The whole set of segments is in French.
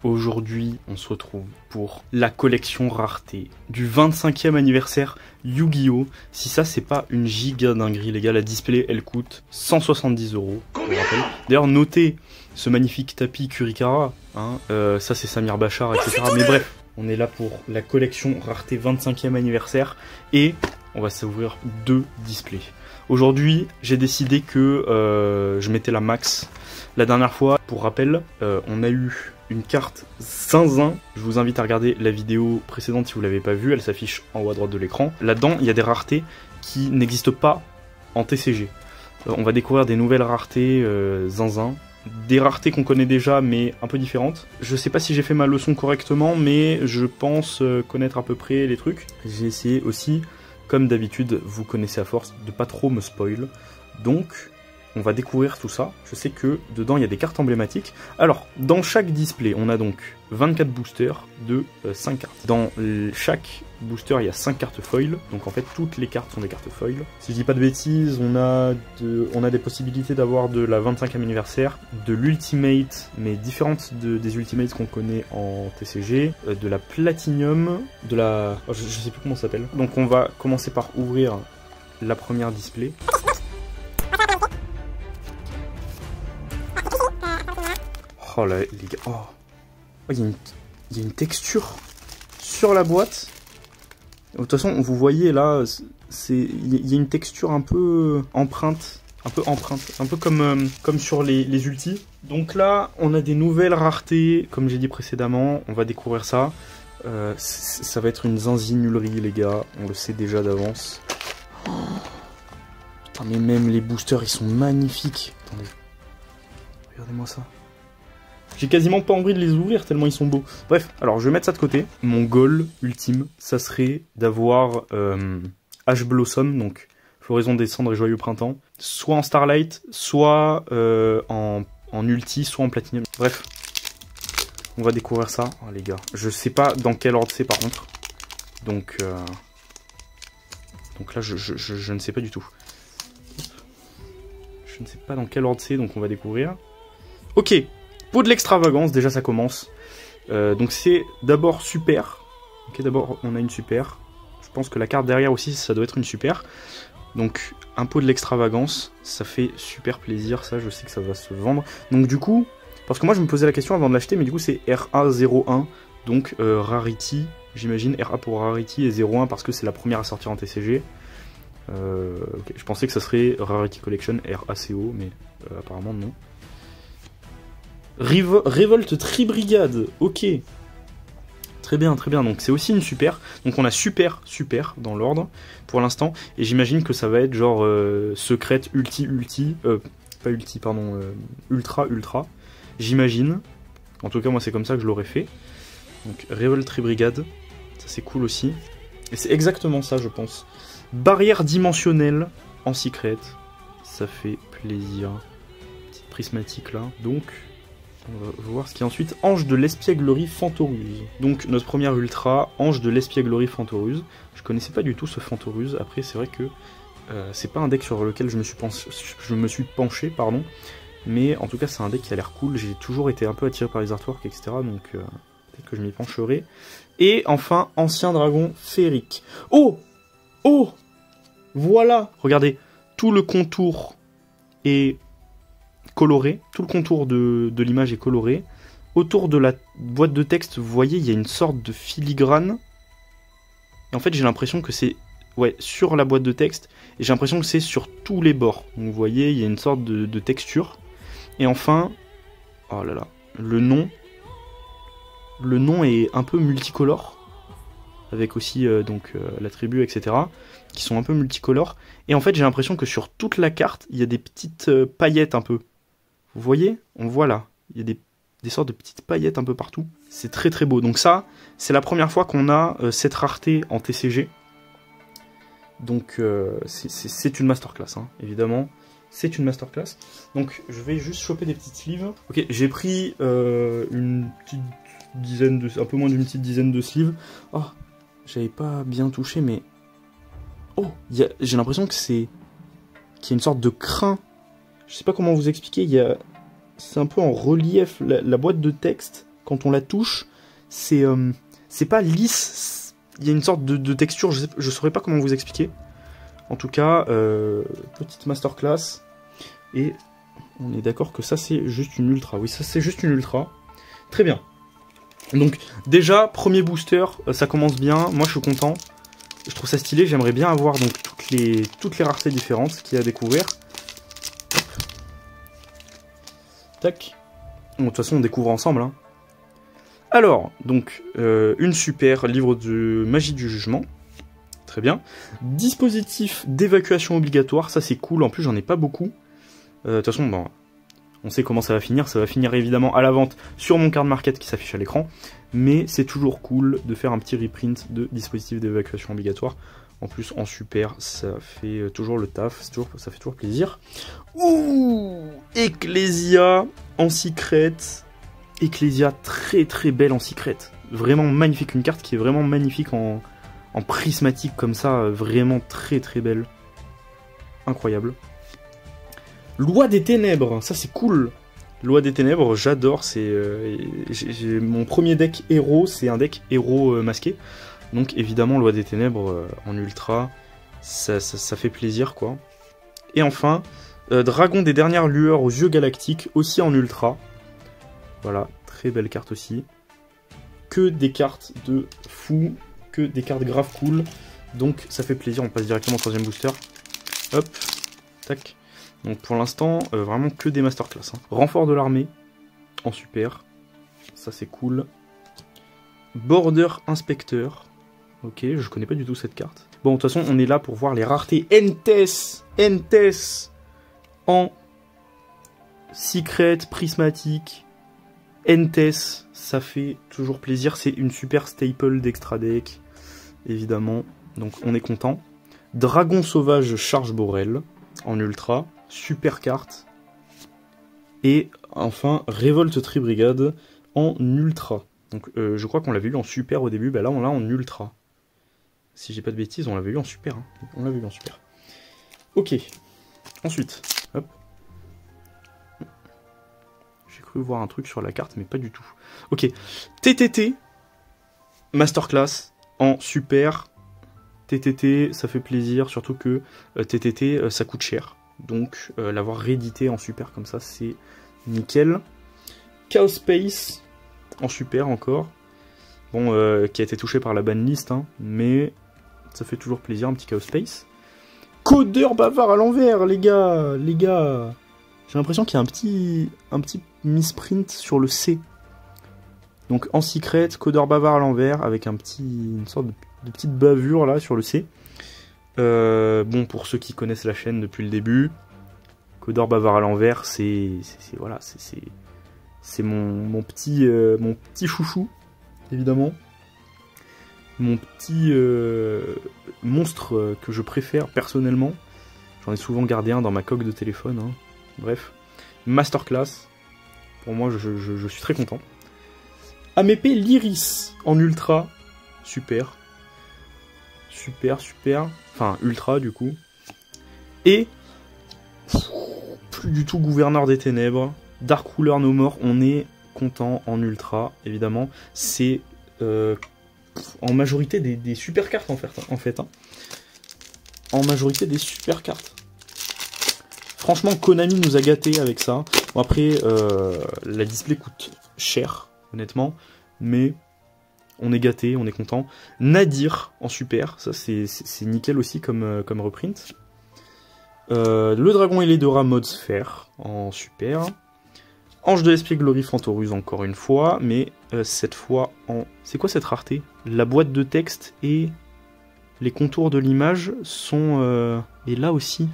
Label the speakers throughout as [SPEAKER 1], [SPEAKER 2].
[SPEAKER 1] Aujourd'hui, on se retrouve pour la collection rareté du 25e anniversaire Yu-Gi-Oh! Si ça, c'est pas une giga dinguerie, les gars, la display, elle coûte 170 €. D'ailleurs, notez ce magnifique tapis Kurikara. Hein, ça, c'est Samir Bachar, etc. Mais bref, on est là pour la collection rareté 25e anniversaire et on va s'ouvrir 2 displays. Aujourd'hui, j'ai décidé que je mettais la max. La dernière fois, pour rappel, on a eu une carte zinzin. Je vous invite à regarder la vidéo précédente si vous ne l'avez pas vue, elle s'affiche en haut à droite de l'écran. Là-dedans, il y a des raretés qui n'existent pas en TCG. On va découvrir des nouvelles raretés zinzin. Des raretés qu'on connaît déjà, mais un peu différentes. Je sais pas si j'ai fait ma leçon correctement, mais je pense connaître à peu près les trucs. J'ai essayé aussi, comme d'habitude, vous connaissez à force, de pas trop me spoil. Donc, on va découvrir tout ça. Je sais que dedans, il y a des cartes emblématiques. Alors, dans chaque display, on a donc 24 boosters de 5 cartes. Dans chaque booster, il y a 5 cartes foil. Donc en fait, toutes les cartes sont des cartes foil. Si je dis pas de bêtises, on a des possibilités d'avoir de la 25e anniversaire, de l'ultimate, mais différente des ultimates qu'on connaît en TCG, de la platinum, de la... Oh, je sais plus comment ça s'appelle. Donc on va commencer par ouvrir la première display. Oh là, les gars, oh, il y a une texture sur la boîte. De toute façon, vous voyez là, il y a une texture un peu empreinte, un peu comme sur les ultis. Donc là, on a des nouvelles raretés, comme j'ai dit précédemment, on va découvrir ça. Ça va être une zinzinulerie, les gars, on le sait déjà d'avance. Oh, putain, mais même les boosters, ils sont magnifiques. Attendez, regardez-moi ça. J'ai quasiment pas envie de les ouvrir tellement ils sont beaux. Bref, alors je vais mettre ça de côté. Mon goal ultime, ça serait d'avoir Ash Blossom, donc Floraison des Cendres et Joyeux Printemps, soit en Starlight, soit en ulti, soit en Platinum. Bref, on va découvrir ça. Oh, les gars, je sais pas dans quel ordre c'est par contre. Donc là, je ne sais pas du tout. Je ne sais pas dans quel ordre c'est, donc on va découvrir. Ok. Pot de l'extravagance, déjà ça commence. Donc c'est d'abord super. Ok, d'abord on a une super. Je pense que la carte derrière aussi, ça doit être une super. Donc un pot de l'extravagance, ça fait super plaisir, ça je sais que ça va se vendre. Donc du coup, parce que moi je me posais la question avant de l'acheter, mais du coup c'est RA01, donc Rarity, j'imagine RA pour Rarity et 01 parce que c'est la première à sortir en TCG. Okay. Je pensais que ça serait Rarity Collection RACO, mais apparemment non. Révolte Tribrigade, ok. Très bien, donc c'est aussi une super. Donc on a super dans l'ordre pour l'instant. Et j'imagine que ça va être genre secrète, ultra. J'imagine. En tout cas, moi c'est comme ça que je l'aurais fait. Donc Révolte Tribrigade, ça c'est cool aussi. Et c'est exactement ça, je pense. Barrière dimensionnelle en secret, ça fait plaisir. Petite prismatique là, donc... On va voir ce qu'il y a ensuite. Ange de l'espièglerie Fantoruse. Donc notre première ultra, Ange de l'espièglerie Fantoruse. Je connaissais pas du tout ce Fantoruse. Après c'est vrai que c'est pas un deck sur lequel je me suis penché, pardon. Mais en tout cas c'est un deck qui a l'air cool. J'ai toujours été un peu attiré par les artworks, etc. Donc peut-être que je m'y pencherai. Et enfin, Ancien Dragon Féerique. Oh! Oh! Voilà! Regardez, tout le contour est... coloré, tout le contour de l'image est coloré. Autour de la boîte de texte, vous voyez, il y a une sorte de filigrane. Et en fait, j'ai l'impression que c'est sur la boîte de texte, et j'ai l'impression que c'est sur tous les bords. Donc, vous voyez, il y a une sorte de texture. Et enfin, oh là là, le nom est un peu multicolore, avec aussi la tribu, etc., qui sont un peu multicolores. Et en fait, j'ai l'impression que sur toute la carte, il y a des petites paillettes un peu. Vous voyez? On voit là, il y a des sortes de petites paillettes un peu partout. C'est très très beau. Donc ça, c'est la première fois qu'on a cette rareté en TCG. Donc c'est une masterclass, hein, évidemment. C'est une masterclass. Donc je vais juste choper des petites sleeves. Ok, j'ai pris une petite dizaine un peu moins d'une petite dizaine de sleeves. Oh, j'avais pas bien touché, mais... Oh, j'ai l'impression que qu'il y a une sorte de crin. Je sais pas comment vous expliquer, c'est un peu en relief, la boîte de texte quand on la touche, c'est pas lisse. Il y a une sorte de texture, je saurais pas comment vous expliquer. En tout cas, petite masterclass. Et on est d'accord que ça c'est juste une ultra. Oui, ça c'est juste une ultra. Très bien. Donc déjà, premier booster, ça commence bien. Moi je suis content. Je trouve ça stylé. J'aimerais bien avoir donc toutes les raretés différentes qu'il y a à découvrir. Tac. Bon, de toute façon on découvre ensemble. Hein. Alors, donc, une super, livre de magie du jugement. Très bien. Dispositif d'évacuation obligatoire, ça c'est cool. En plus j'en ai pas beaucoup. De toute façon, bon, on sait comment ça va finir. Ça va finir évidemment à la vente sur mon card market qui s'affiche à l'écran. Mais c'est toujours cool de faire un petit reprint de dispositif d'évacuation obligatoire. En plus, en super, ça fait toujours le taf. Ça fait toujours plaisir. Ouh, Ecclesia en secret. Ecclesia très très belle en secret. Vraiment magnifique. Une carte qui est vraiment magnifique en prismatique comme ça. Vraiment très très belle. Incroyable. Loi des ténèbres, ça c'est cool. Loi des ténèbres, j'adore. C'est mon premier deck héros, c'est un deck héros masqué. Donc évidemment Loi des ténèbres en ultra, ça fait plaisir quoi. Et enfin, Dragon des dernières lueurs aux yeux galactiques, aussi en ultra. Voilà, très belle carte aussi. Que des cartes de fou, que des cartes grave cool. Donc ça fait plaisir, on passe directement au troisième booster. Hop, tac. Donc pour l'instant, vraiment que des masterclass. Hein. Renfort de l'armée, en super. Ça c'est cool. Border Inspecteur. Ok, je connais pas du tout cette carte. Bon, de toute façon, on est là pour voir les raretés. Entes en secret, prismatique. Entes, ça fait toujours plaisir. C'est une super staple d'extra deck, évidemment. Donc on est content. Dragon sauvage Charge Borel en ultra. Super carte. Et enfin, Révolte Tribrigade en ultra. Donc je crois qu'on l'avait eu en super au début. Bah là, on l'a en ultra. Si j'ai pas de bêtises, on l'avait eu en super. Hein. On l'avait eu en super. Ok. Ensuite, hop. J'ai cru voir un truc sur la carte, mais pas du tout. Ok. TTT. Masterclass en super. TTT, ça fait plaisir. Surtout que TTT, ça coûte cher. Donc l'avoir réédité en super comme ça, c'est nickel. Chaos Space en super encore. Bon, qui a été touché par la banlist, hein, mais ça fait toujours plaisir, un petit Chaos Space. Codeur bavard à l'envers, les gars. J'ai l'impression qu'il y a un petit misprint sur le C. Donc en secret, codeur bavard à l'envers, avec une sorte de petite bavure là sur le C. Bon, pour ceux qui connaissent la chaîne depuis le début, codeur bavard à l'envers, c'est mon petit chouchou, évidemment. Mon petit monstre que je préfère personnellement. J'en ai souvent gardé un dans ma coque de téléphone. Hein. Bref, masterclass. Pour moi, je suis très content. Amepe l'Iris en ultra. Super. Super. Enfin, ultra du coup. Et plus du tout Gouverneur des Ténèbres. Dark Ruler No More. On est content en ultra, évidemment. C'est en majorité des super cartes en fait. Hein. En majorité des super cartes. Franchement, Konami nous a gâtés avec ça. Bon, après, la display coûte cher, honnêtement. Mais on est gâtés, on est content. Nadir en super. Ça, c'est nickel aussi comme reprint. Le Dragon ailé de Ra mode sphère en super. Ange de Espièglerie Fantoruse encore une fois, mais cette fois en... C'est quoi cette rareté? La boîte de texte et les contours de l'image sont... Et là aussi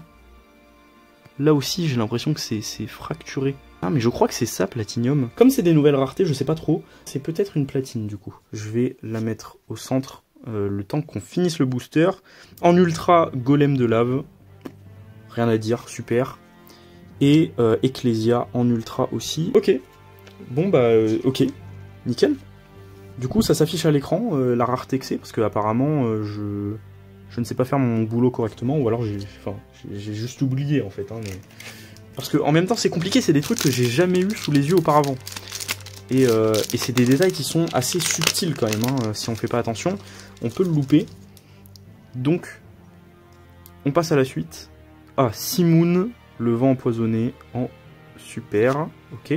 [SPEAKER 1] j'ai l'impression que c'est fracturé. Ah mais je crois que c'est ça, Platinium. Comme c'est des nouvelles raretés, je sais pas trop. C'est peut-être une platine du coup. Je vais la mettre au centre le temps qu'on finisse le booster. En ultra, Golem de lave. Rien à dire, super. Et Ecclesia en ultra aussi. Ok. Bon bah ok. Nickel. Du coup ça s'affiche à l'écran, la rareté que c'est, parce que apparemment je ne sais pas faire mon boulot correctement, ou alors j'ai juste oublié en fait. Hein, mais... Parce que en même temps c'est compliqué, c'est des trucs que j'ai jamais eu sous les yeux auparavant. Et c'est des détails qui sont assez subtils quand même, hein. Si on fait pas attention, on peut le louper. Donc, on passe à la suite. Ah, Simoon, le vent empoisonné en super, ok.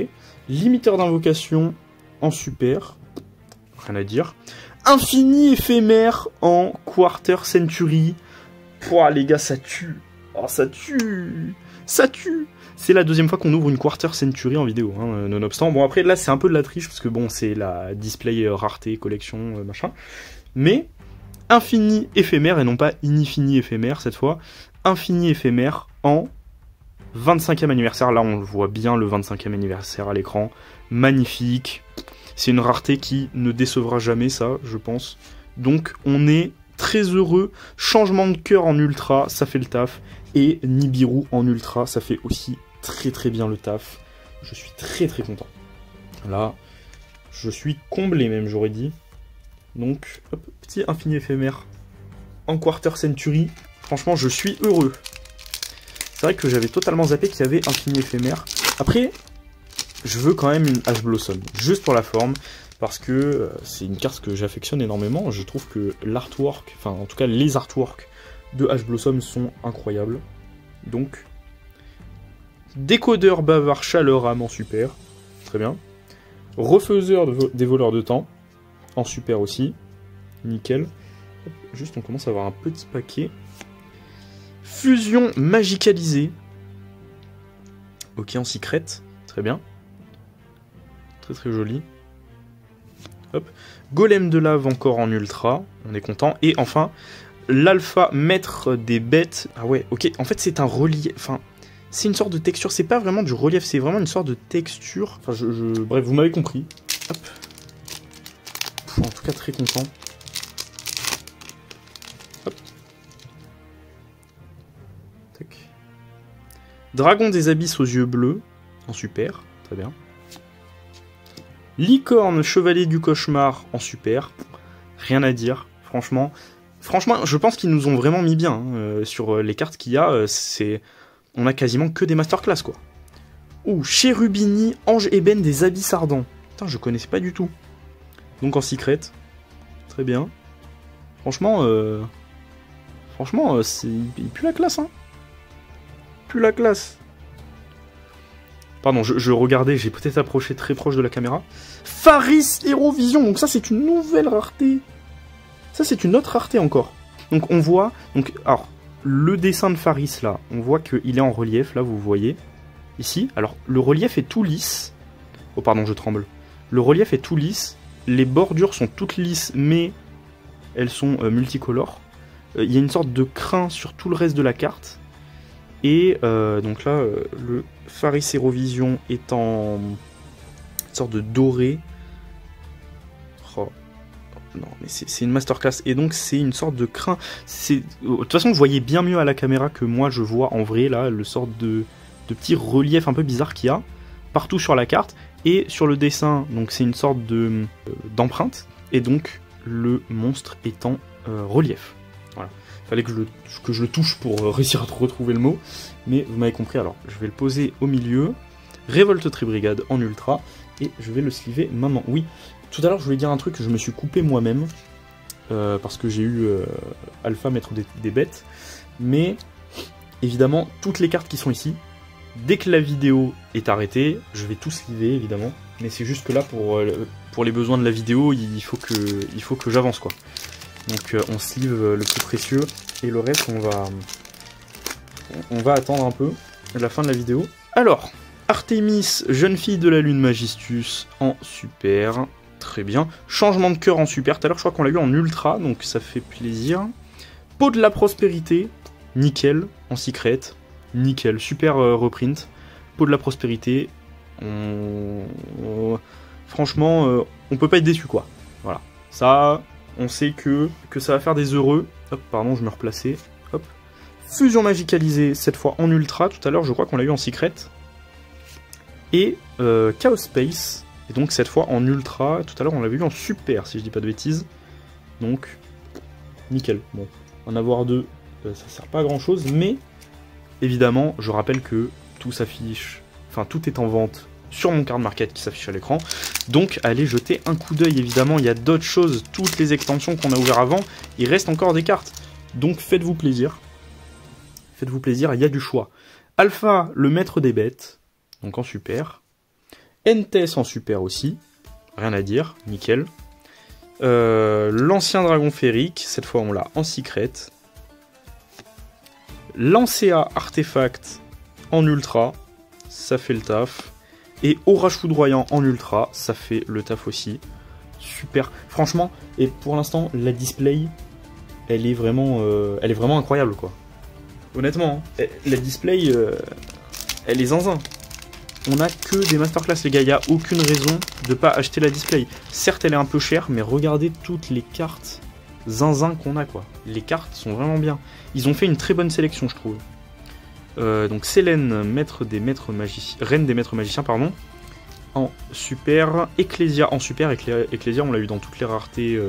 [SPEAKER 1] Limiteur d'invocation en super, rien à dire. Infini éphémère en quarter century. Pouah, les gars, ça tue. Oh, ça tue. Ça tue. C'est la deuxième fois qu'on ouvre une quarter century en vidéo, hein, nonobstant. Bon, après, là, c'est un peu de la triche, parce que bon, c'est la display rareté, collection, machin. Mais, infini éphémère, et non pas infini éphémère, cette fois. Infini éphémère en 25e anniversaire. Là, on le voit bien, le 25e anniversaire à l'écran. Magnifique. C'est une rareté qui ne décevra jamais, ça, je pense. Donc, on est très heureux. Changement de cœur en ultra, ça fait le taf. Et Nibiru en ultra, ça fait aussi très bien le taf. Je suis très content. Là, je suis comblé même, j'aurais dit. Donc, hop, petit infini éphémère en quarter century. Franchement, je suis heureux. C'est vrai que j'avais totalement zappé qu'il y avait infini éphémère. Après, je veux quand même une Ash Blossom, juste pour la forme, parce que c'est une carte que j'affectionne énormément. Je trouve que l'artwork, enfin en tout cas les artworks de Ash Blossom sont incroyables. Donc, décodeur bavard chaleur âme en super, très bien. Refaiseur des voleurs de temps, en super aussi, nickel. Hop, juste on commence à avoir un petit paquet. Fusion magicalisée, ok, en secret, très bien. Très joli. Hop. Golem de lave encore en ultra, on est content. Et enfin, l'alpha maître des bêtes. Ah ouais, ok, en fait c'est un relief, enfin, c'est une sorte de texture, c'est pas vraiment du relief, c'est vraiment une sorte de texture. Enfin, bref, vous m'avez compris. Hop. En tout cas, très content. Hop. Tac. Dragon des abysses aux yeux bleus, en super, très bien. Licorne, chevalier du cauchemar en super, rien à dire, franchement. Franchement, je pense qu'ils nous ont vraiment mis bien hein, sur les cartes qu'il y a. On a quasiment que des masterclass quoi. Ouh, Chérubini, ange ébène des abysses ardents. Putain, je connaissais pas du tout. Donc en secret, très bien. Franchement, il pue la classe hein. Pue la classe. Pardon, je regardais, j'ai peut-être approché très proche de la caméra. Faris Hérovision, donc ça c'est une nouvelle rareté. Ça c'est une autre rareté encore. Donc on voit, alors le dessin de Faris là, on voit qu'il est en relief, là vous voyez. Ici, alors le relief est tout lisse. Oh pardon, je tremble. Le relief est tout lisse, les bordures sont toutes lisses mais elles sont multicolores. Il y a une sorte de crin sur tout le reste de la carte. Et donc là, le Faris Hérovision est en sorte de doré. Oh. Non, mais c'est une masterclass. Et donc c'est une sorte de crin. De toute façon, vous voyez bien mieux à la caméra que moi je vois en vrai, là, le sorte de petit relief un peu bizarre qu'il y a partout sur la carte. Et sur le dessin, donc c'est une sorte d'empreinte. Et donc le monstre est en relief. Voilà. Fallait que je le touche pour réussir à retrouver le mot. Mais vous m'avez compris, alors je vais le poser au milieu. Révolte Tribrigade en ultra. Et je vais le sliver maintenant. Oui, tout à l'heure je voulais dire un truc, je me suis coupé moi-même. Parce que j'ai eu Alpha maître des bêtes. Mais évidemment, toutes les cartes qui sont ici, dès que la vidéo est arrêtée, je vais tout sliver évidemment. Mais c'est juste que là, pour les besoins de la vidéo, il faut que j'avance quoi. Donc on sleeve le plus précieux et le reste on va attendre un peu la fin de la vidéo. Alors, Artemis, jeune fille de la lune Magistus en super, très bien. Changement de cœur en super, tout à l'heure je crois qu'on l'a eu en ultra, donc ça fait plaisir. Peau de la prospérité, nickel, en secret, nickel, super reprint. Peau de la prospérité, franchement on peut pas être déçu quoi. Voilà, ça... On sait que ça va faire des heureux. Hop, pardon, je me replaçais. Hop. Fusion magicalisée, cette fois en ultra. Tout à l'heure, je crois qu'on l'a eu en secret. Et Chaos Space. Et donc, cette fois en ultra. Tout à l'heure, on l'avait eu en super, si je dis pas de bêtises. Donc, nickel. Bon, en avoir deux, ça sert pas à grand chose. Mais, évidemment, je rappelle que tout s'affiche. Enfin, tout est en vente sur mon card market qui s'affiche à l'écran. Donc allez jeter un coup d'œil, évidemment, il y a d'autres choses, toutes les extensions qu'on a ouvertes avant, il reste encore des cartes. Donc faites-vous plaisir. Faites-vous plaisir, il y a du choix. Alpha, le maître des bêtes, donc en super. Entes en super aussi, rien à dire, nickel. L'ancien dragon férique, cette fois on l'a en secret. Lancea artefact en ultra, ça fait le taf. Et orage foudroyant en ultra, ça fait le taf aussi. Super, franchement, et pour l'instant, la display, elle est vraiment incroyable, quoi. Honnêtement, hein, la display, elle est zinzin. On a que des masterclass, les gars, il n'y a aucune raison de pas acheter la display. Certes, elle est un peu chère, mais regardez toutes les cartes zinzin qu'on a, quoi. Les cartes sont vraiment bien. Ils ont fait une très bonne sélection, je trouve. Donc Selene, reine des maîtres magiciens, pardon, en super. Ecclesia en super. Ecclesia, on l'a eu dans toutes les raretés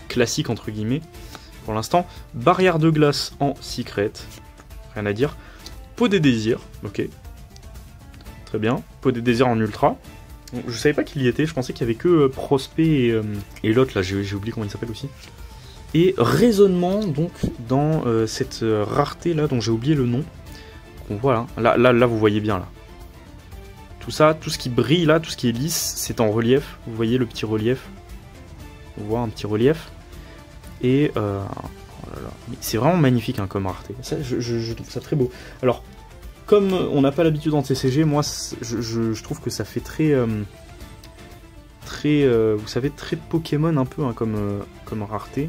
[SPEAKER 1] classiques, entre guillemets, pour l'instant. Barrière de glace en secret, rien à dire. Peau des désirs, ok. Très bien. Peau des désirs en ultra. Je savais pas qu'il y était, je pensais qu'il y avait que Prospect et l'autre, là, j'ai oublié comment il s'appelle aussi. Et raisonnement, donc, dans cette rareté, là, dont j'ai oublié le nom. Donc voilà, là, vous voyez bien, là. Tout ça, tout ce qui brille, là, tout ce qui est lisse, c'est en relief. Vous voyez le petit relief. On voit un petit relief. Et, oh là là, c'est vraiment magnifique, hein, comme rareté. Ça, je trouve ça très beau. Alors, comme on n'a pas l'habitude en TCG, moi, je trouve que ça fait très... vous savez, très Pokémon un peu, hein, comme rareté.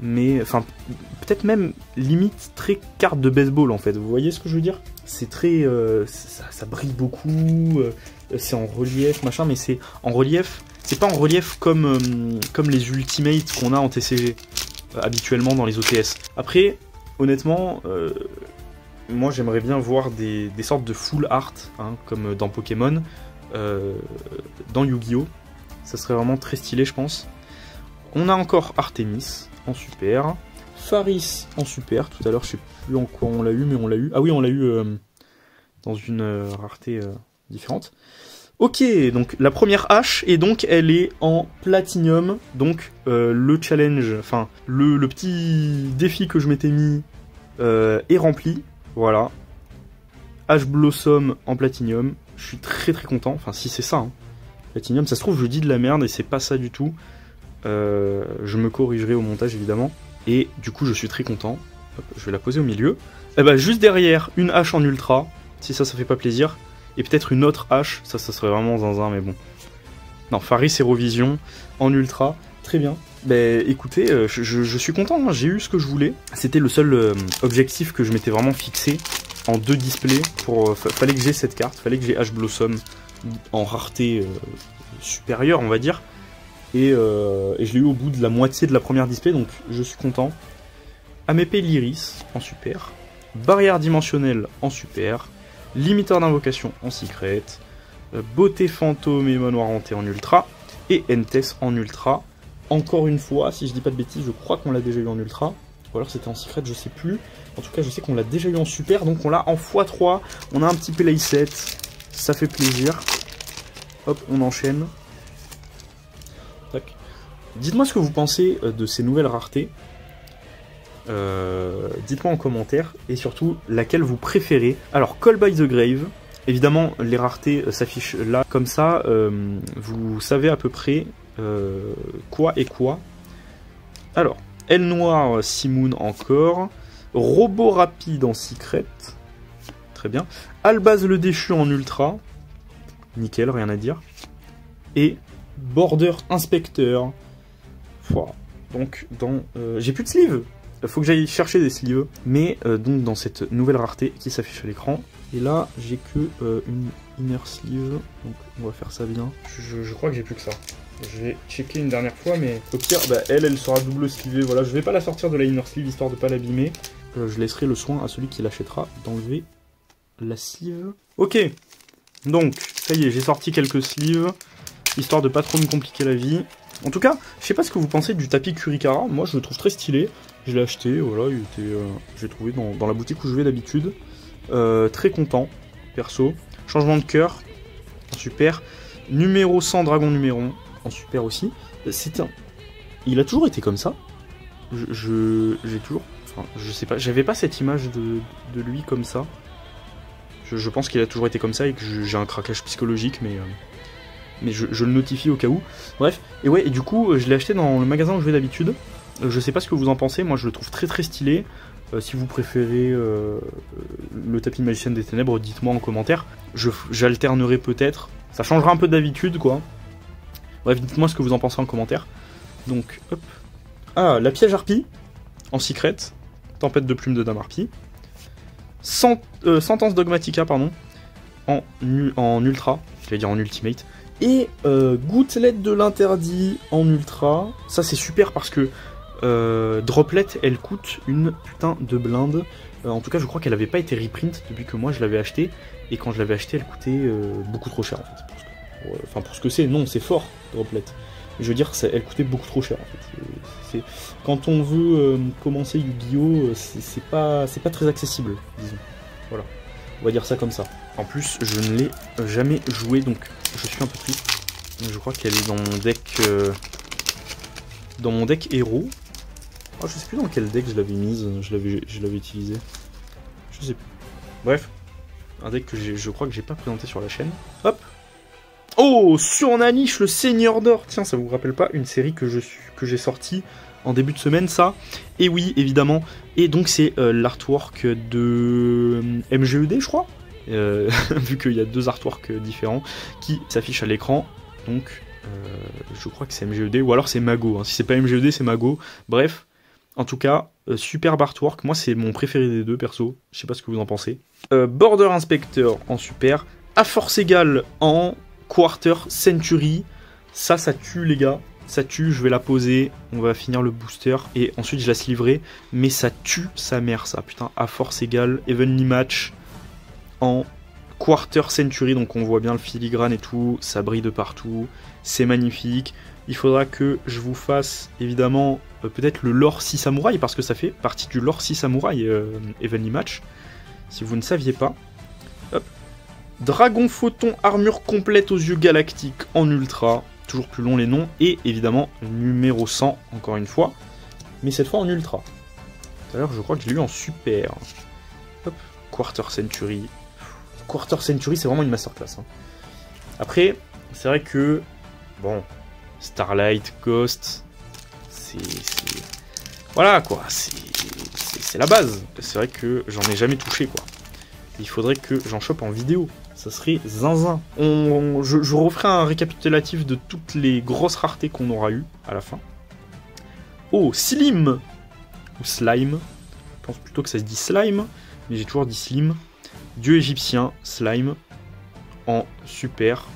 [SPEAKER 1] Mais, enfin, peut-être même limite très carte de baseball, en fait. Vous voyez ce que je veux dire? C'est très... ça brille beaucoup, c'est en relief, machin, mais c'est en relief... C'est pas en relief comme les ultimates qu'on a en TCG, habituellement dans les OTS. Après, honnêtement... moi, j'aimerais bien voir des sortes de full art, hein, comme dans Pokémon, dans Yu-Gi-Oh! Ça serait vraiment très stylé, je pense. On a encore Artemis en super. Faris en super. Tout à l'heure, je sais plus en quoi on l'a eu, mais on l'a eu. Ah oui, on l'a eu dans une rareté différente. Ok, donc la première hache, et donc elle est en platinium. Donc le challenge, enfin le petit défi que je m'étais mis est rempli. Voilà. H Blossom en platinium. Je suis très très content. Enfin, si c'est ça, hein. Platinium, ça se trouve, je dis de la merde et c'est pas ça du tout. Je me corrigerai au montage, évidemment. Et du coup, je suis très content. Hop, je vais la poser au milieu. Et bah, juste derrière, une hache en ultra. Si ça fait pas plaisir. Et peut-être une autre hache. Ça serait vraiment zinzin, mais bon. Non, Faris Hérovision en ultra. Très bien. Bah écoutez, je suis content, hein. J'ai eu ce que je voulais. C'était le seul objectif que je m'étais vraiment fixé en 2 displays. Fallait que j'ai cette carte, fallait que j'ai H Blossom en rareté supérieure, on va dire. Et je l'ai eu au bout de la moitié de la première display, donc je suis content. Amépée Lyris en super. Barrière dimensionnelle en super. Limiteur d'invocation en secret. Beauté fantôme et manoir hanté en ultra. Et Entes en ultra. Encore une fois, si je dis pas de bêtises, je crois qu'on l'a déjà eu en ultra. Ou alors c'était en secret, je sais plus. En tout cas, je sais qu'on l'a déjà eu en super, donc on l'a en x3. On a un petit playset, ça fait plaisir. Hop, on enchaîne. Tac. Dites-moi ce que vous pensez de ces nouvelles raretés. Dites-moi en commentaire. Et surtout, laquelle vous préférez. Alors, Call by the Grave. Évidemment, les raretés s'affichent là, comme ça. Vous savez à peu près quoi et quoi. Alors, Aile Noire, Simoon encore. Robot Rapide en secret. Très bien. Albaz le Déchu en ultra. Nickel, rien à dire. Et Border Inspecteur. Voilà. Donc, j'ai plus de sleeves. Faut que j'aille chercher des sleeves. Mais donc dans cette nouvelle rareté qui s'affiche à l'écran. Et là, j'ai que une inner sleeve. Donc on va faire ça bien. Je crois que j'ai plus que ça. Je vais checker une dernière fois, mais au pire, bah, elle sera double sleevée. Voilà, je vais pas la sortir de la inner sleeve histoire de pas l'abîmer. Je laisserai le soin à celui qui l'achètera d'enlever la sleeve. Ok, donc ça y est, j'ai sorti quelques sleeves histoire de pas trop me compliquer la vie. En tout cas, je sais pas ce que vous pensez du tapis Kurikara. Moi, je le trouve très stylé. Je l'ai acheté, voilà, j'ai trouvé dans la boutique où je vais d'habitude. Très content, perso. Changement de cœur, en super. Numéro 100, dragon numéro 1, en super aussi. Il a toujours été comme ça. J'ai toujours... Enfin, je sais pas, j'avais pas cette image de lui comme ça. Je pense qu'il a toujours été comme ça et que j'ai un craquage psychologique, mais je le notifie au cas où. Bref, et ouais, et du coup, je l'ai acheté dans le magasin où je vais d'habitude. Je sais pas ce que vous en pensez, moi je le trouve très très stylé. Si vous préférez le tapis magicien des ténèbres, dites-moi en commentaire. J'alternerai peut-être. Ça changera un peu d'habitude, quoi. Bref, dites-moi ce que vous en pensez en commentaire. Donc, hop. Ah, la piège harpie, en secret. Tempête de plumes de Dame Harpie. Sentence dogmatica, pardon. En ultra. Je vais dire en ultimate. Et gouttelette de l'interdit en ultra. Ça, c'est super parce que Droplet, elle coûte une putain de blinde. En tout cas, je crois qu'elle avait pas été reprint depuis que moi je l'avais acheté. Et quand je l'avais acheté, elle coûtait beaucoup trop cher en fait. Enfin, pour ce que c'est, non, c'est fort, Droplet. Je veux dire, elle coûtait beaucoup trop cher en fait. Quand on veut commencer Yu-Gi-Oh, c'est pas très accessible, disons. Voilà, on va dire ça comme ça. En plus, je ne l'ai jamais joué, donc je suis un peu triste. Je crois qu'elle est dans mon deck. Dans mon deck héros. Oh, je sais plus dans quel deck je l'avais mise, je l'avais utilisé. Je sais plus. Bref, un deck que je crois que j'ai pas présenté sur la chaîne. Hop. Oh, Surnaniche, le Seigneur d'Or. Tiens, ça vous rappelle pas une série que j'ai sortie en début de semaine, ça? Et oui, évidemment. Et donc c'est l'artwork de MGED, je crois. Vu qu'il y a deux artworks différents qui s'affichent à l'écran. Donc, je crois que c'est MGED, ou alors c'est Mago. Hein. Si c'est pas MGED, c'est Mago. Bref, en tout cas, superbe artwork. Moi, c'est mon préféré des deux, perso. Je sais pas ce que vous en pensez. Border Inspector en super. À force égale en Quarter Century. Ça tue, les gars. Ça tue, je vais la poser. On va finir le booster. Et ensuite, je laisse livrer. Mais ça tue sa mère, ça. Putain, à force égale, Evenly Match en Quarter Century. Donc, on voit bien le filigrane et tout. Ça brille de partout. C'est magnifique. Il faudra que je vous fasse, évidemment, peut-être le lore 6 samouraï. Parce que ça fait partie du lore 6 samouraï, Evenly Match. Si vous ne saviez pas. Hop. Dragon Photon, armure complète aux yeux galactiques en ultra. Toujours plus long les noms. Et évidemment, numéro 100, encore une fois. Mais cette fois en ultra. Tout à l'heure, je crois que je l'ai eu en super. Hop. Quarter Century. Quarter Century, c'est vraiment une masterclass. Hein. Après, c'est vrai que... Bon, Starlight, Ghost... C'est... Voilà, quoi. C'est la base. C'est vrai que j'en ai jamais touché, quoi. Il faudrait que j'en chope en vidéo. Ça serait zinzin. Je referai un récapitulatif de toutes les grosses raretés qu'on aura eues à la fin. Oh, Slim. Ou Slime. Je pense plutôt que ça se dit Slime. Mais j'ai toujours dit Slim. Dieu égyptien, Slime. En super.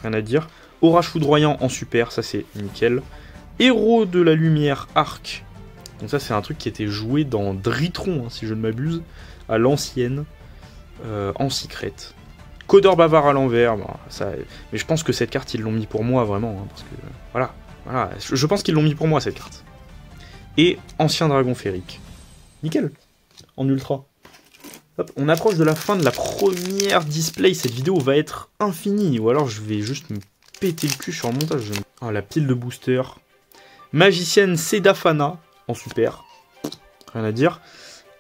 [SPEAKER 1] Rien à dire. Orage foudroyant en super. Ça c'est nickel. Héros de la lumière, Arc. Donc ça c'est un truc qui était joué dans Dritron, hein, si je ne m'abuse. À l'ancienne. En secret. Codeur bavard à l'envers, bon, mais je pense que cette carte ils l'ont mis pour moi vraiment, hein, parce que voilà, je pense qu'ils l'ont mis pour moi cette carte. Et ancien dragon férique, nickel, en ultra. Hop, on approche de la fin de la première display, cette vidéo va être infinie, ou alors je vais juste me péter le cul sur le montage. Oh, la pile de booster. Magicienne Sedafana en super, rien à dire.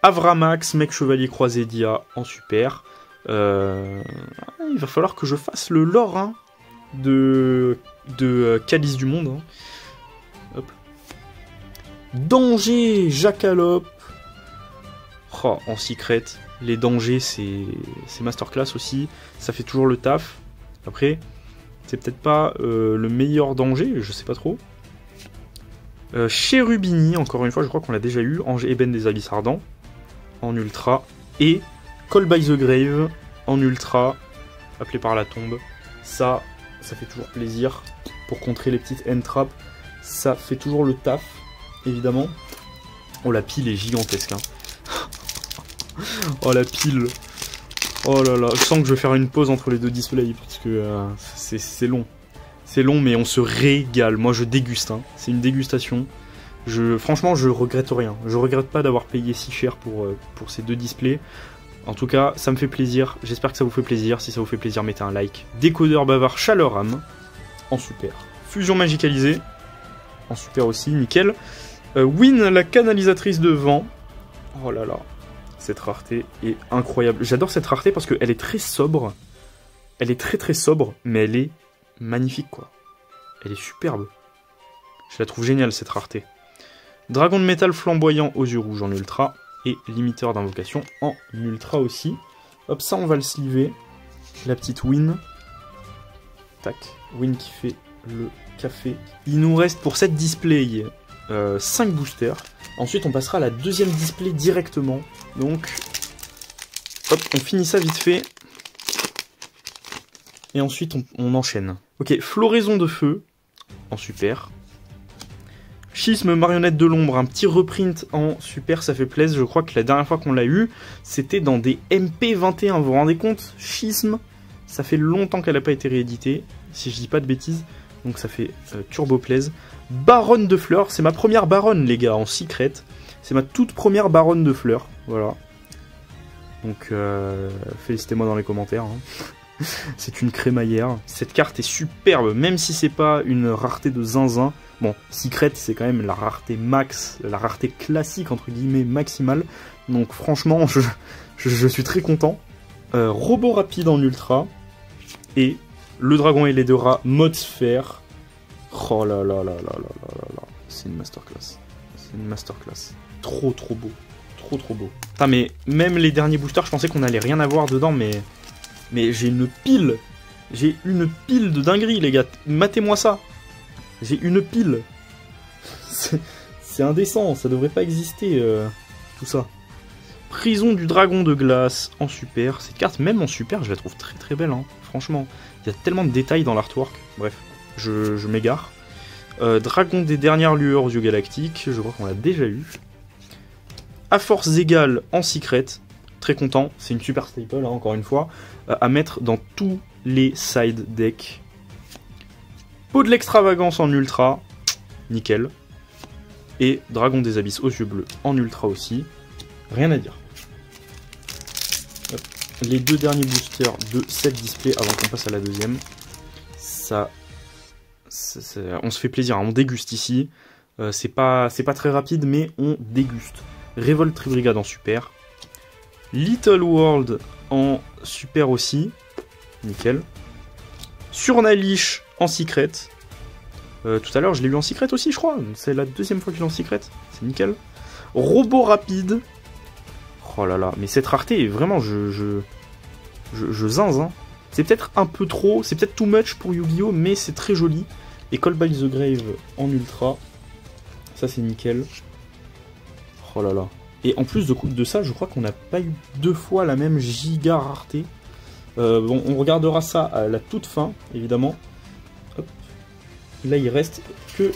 [SPEAKER 1] Avramax, mec chevalier croisé Dia en super. Il va falloir que je fasse le lore hein, de Calice du Monde. Hein. Hop. Danger, Jacalope. Oh, en secret. Les dangers, c'est masterclass aussi. Ça fait toujours le taf. Après, c'est peut-être pas le meilleur danger, je sais pas trop. Cherubini, encore une fois, je crois qu'on l'a déjà eu. Ange Ébène des Abysses Ardents. En ultra, et Call by the Grave en ultra, appelé par la tombe. Ça fait toujours plaisir pour contrer les petites end traps. Ça fait toujours le taf, évidemment. Oh, la pile est gigantesque. Hein. Oh, la pile. Oh là là, je sens que je vais faire une pause entre les deux displays parce que c'est long. C'est long, mais on se régale. Moi, je déguste. Hein. C'est une dégustation. Franchement, je regrette rien. Je regrette pas d'avoir payé si cher pour ces deux displays. En tout cas, ça me fait plaisir. J'espère que ça vous fait plaisir. Si ça vous fait plaisir, mettez un like. Décodeur bavard Chaleur-âme en super. Fusion magicalisée en super aussi, nickel. Win, la canalisatrice de vent. Oh là là, cette rareté est incroyable. J'adore cette rareté parce qu'elle est très sobre. Elle est très très sobre, mais elle est magnifique quoi. Elle est superbe. Je la trouve géniale cette rareté. Dragon de métal flamboyant aux yeux rouges en ultra. Et limiteur d'invocation en ultra aussi. Hop, ça on va le sliver. La petite Win. Tac. Win qui fait le café. Il nous reste pour cette display 5 boosters. Ensuite on passera à la deuxième display directement. Donc, hop, on finit ça vite fait. Et ensuite on enchaîne. Ok, floraison de feu en super. Schisme marionnette de l'ombre, un petit reprint en super, ça fait plaisir. Je crois que la dernière fois qu'on l'a eu, c'était dans des MP21. Vous vous rendez compte? Schisme, ça fait longtemps qu'elle n'a pas été rééditée, si je dis pas de bêtises. Donc ça fait turbo plaise. Baronne de fleurs, c'est ma première baronne les gars, en secret. C'est ma toute première baronne de fleurs, voilà. Donc félicitez-moi dans les commentaires. Hein. C'est une crémaillère. Cette carte est superbe, même si c'est pas une rareté de zinzin. Bon, Secret, c'est quand même la rareté max, la rareté classique, entre guillemets, maximale. Donc franchement, je suis très content. Robot rapide en ultra. Et le dragon et les deux rats, mode sphère. Oh là là là là là là là. C'est une masterclass. C'est une masterclass. Trop trop beau. Trop trop beau. Putain, mais même les derniers boosters, je pensais qu'on allait rien avoir dedans, mais j'ai une pile. J'ai une pile de dinguerie, les gars. Matez-moi ça. J'ai une pile. C'est indécent, ça devrait pas exister, tout ça. Prison du dragon de glace en super. Cette carte, même en super, je la trouve très très belle, hein. Franchement. Il y a tellement de détails dans l'artwork. Bref, je m'égare. Dragon des dernières lueurs aux yeux galactiques, je crois qu'on l'a déjà eu. À force égale en secret. Très content, c'est une super staple, hein, encore une fois. À mettre dans tous les side decks. Peau de l'extravagance en ultra, nickel. Et Dragon des abysses aux yeux bleus en ultra aussi. Rien à dire. Hop. Les deux derniers boosters de cette display avant qu'on passe à la deuxième. Ça, on se fait plaisir, hein. On déguste ici. C'est pas très rapide, mais on déguste. Révolte Tribrigade en super. Little World en super aussi. Nickel. Surnalish en secret. Tout à l'heure, je l'ai eu en secret aussi, je crois. C'est la deuxième fois que je l'ai en secret. C'est nickel. Robot rapide. Oh là là. Mais cette rareté est vraiment... Je zinzin. C'est peut-être un peu trop. C'est peut-être too much pour Yu-Gi-Oh! Mais c'est très joli. Et Call by the Grave en ultra. Ça, c'est nickel. Oh là là. Et en plus de ça, je crois qu'on n'a pas eu deux fois la même giga rareté. Bon, on regardera ça à la toute fin, évidemment. Hop. Là, il reste que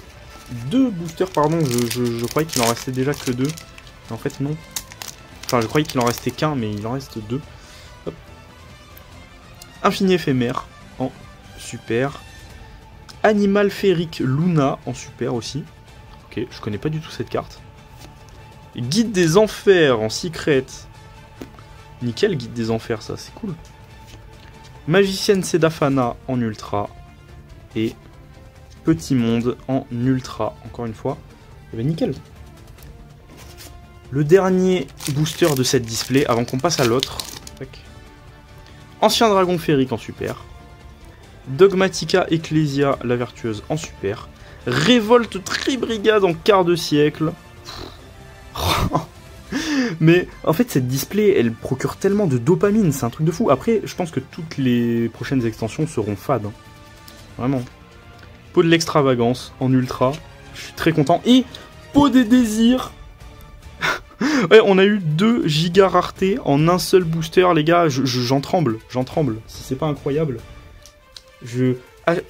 [SPEAKER 1] 2 boosters, pardon. Je croyais qu'il en restait déjà que 2. Mais en fait, non. Enfin, je croyais qu'il en restait qu'un, mais il en reste 2. Hop. Infini éphémère en super. Animal féerique Luna en super aussi. Ok, je connais pas du tout cette carte. Guide des enfers en secret. Nickel, guide des enfers, ça, c'est cool. Magicienne Sedafana en ultra. Et Petit Monde en ultra, encore une fois. Et ben nickel. Le dernier booster de cette display, avant qu'on passe à l'autre. Ancien Dragon Féerique en super. Dogmatica Ecclesia, la vertueuse, en super. Révolte Tribrigade en quart de siècle. Mais en fait cette display elle procure tellement de dopamine, c'est un truc de fou. Après je pense que toutes les prochaines extensions seront fades, hein. Vraiment. Peau de l'extravagance en ultra, je suis très content. Et peau des désirs. Ouais, on a eu 2 giga raretés en un seul booster les gars, j'en tremble, si c'est pas incroyable.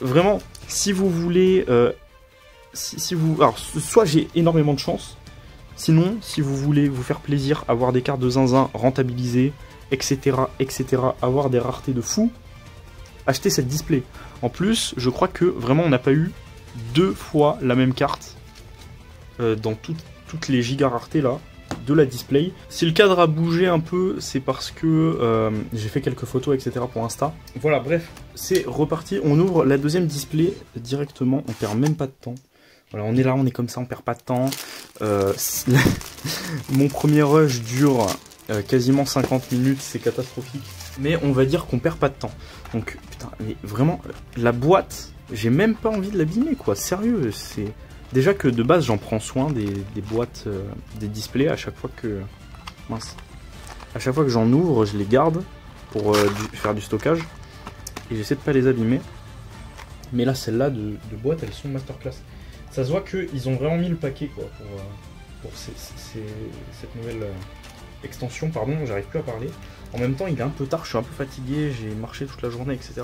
[SPEAKER 1] Vraiment, si vous voulez alors soit j'ai énormément de chance. Sinon, si vous voulez vous faire plaisir, avoir des cartes de zinzin rentabilisées, etc., avoir des raretés de fou, achetez cette display. En plus, je crois que vraiment on n'a pas eu 2 fois la même carte dans toutes les giga raretés là. de la display. Si le cadre a bougé un peu, c'est parce que j'ai fait quelques photos, etc. pour Insta. Voilà, bref, c'est reparti. On ouvre la deuxième display directement, on perd même pas de temps. Voilà, on est là, on est comme ça, on perd pas de temps. Mon premier rush dure quasiment 50 minutes, c'est catastrophique. Mais on va dire qu'on perd pas de temps. Donc, putain, mais vraiment, la boîte, j'ai même pas envie de l'abîmer, quoi. Sérieux, c'est... Déjà que de base, j'en prends soin des boîtes, des displays à chaque fois que... Mince. À chaque fois que j'en ouvre, je les garde pour faire du stockage. Et j'essaie de pas les abîmer. Mais là, celles-là de boîte, elles sont masterclass. Ça se voit qu'ils ont vraiment mis le paquet, quoi, pour cette nouvelle extension. Pardon, j'arrive plus à parler. En même temps, il est un peu tard, je suis un peu fatigué, j'ai marché toute la journée, etc.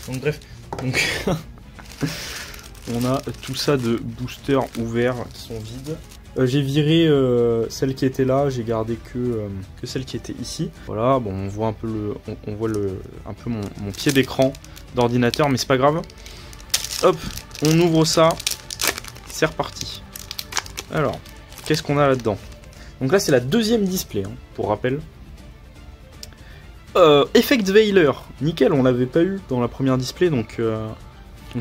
[SPEAKER 1] Donc bref, donc on a tout ça de boosters ouverts qui sont vides. J'ai viré celle qui était là, j'ai gardé que celle qui était ici. Voilà, bon, on voit un peu un peu mon pied d'écran d'ordinateur, mais c'est pas grave. Hop, on ouvre ça, c'est reparti. Alors, qu'est-ce qu'on a là-dedans? Donc là, c'est la deuxième display, hein, pour rappel. Effect Veiler, nickel, on l'avait pas eu dans la première display, donc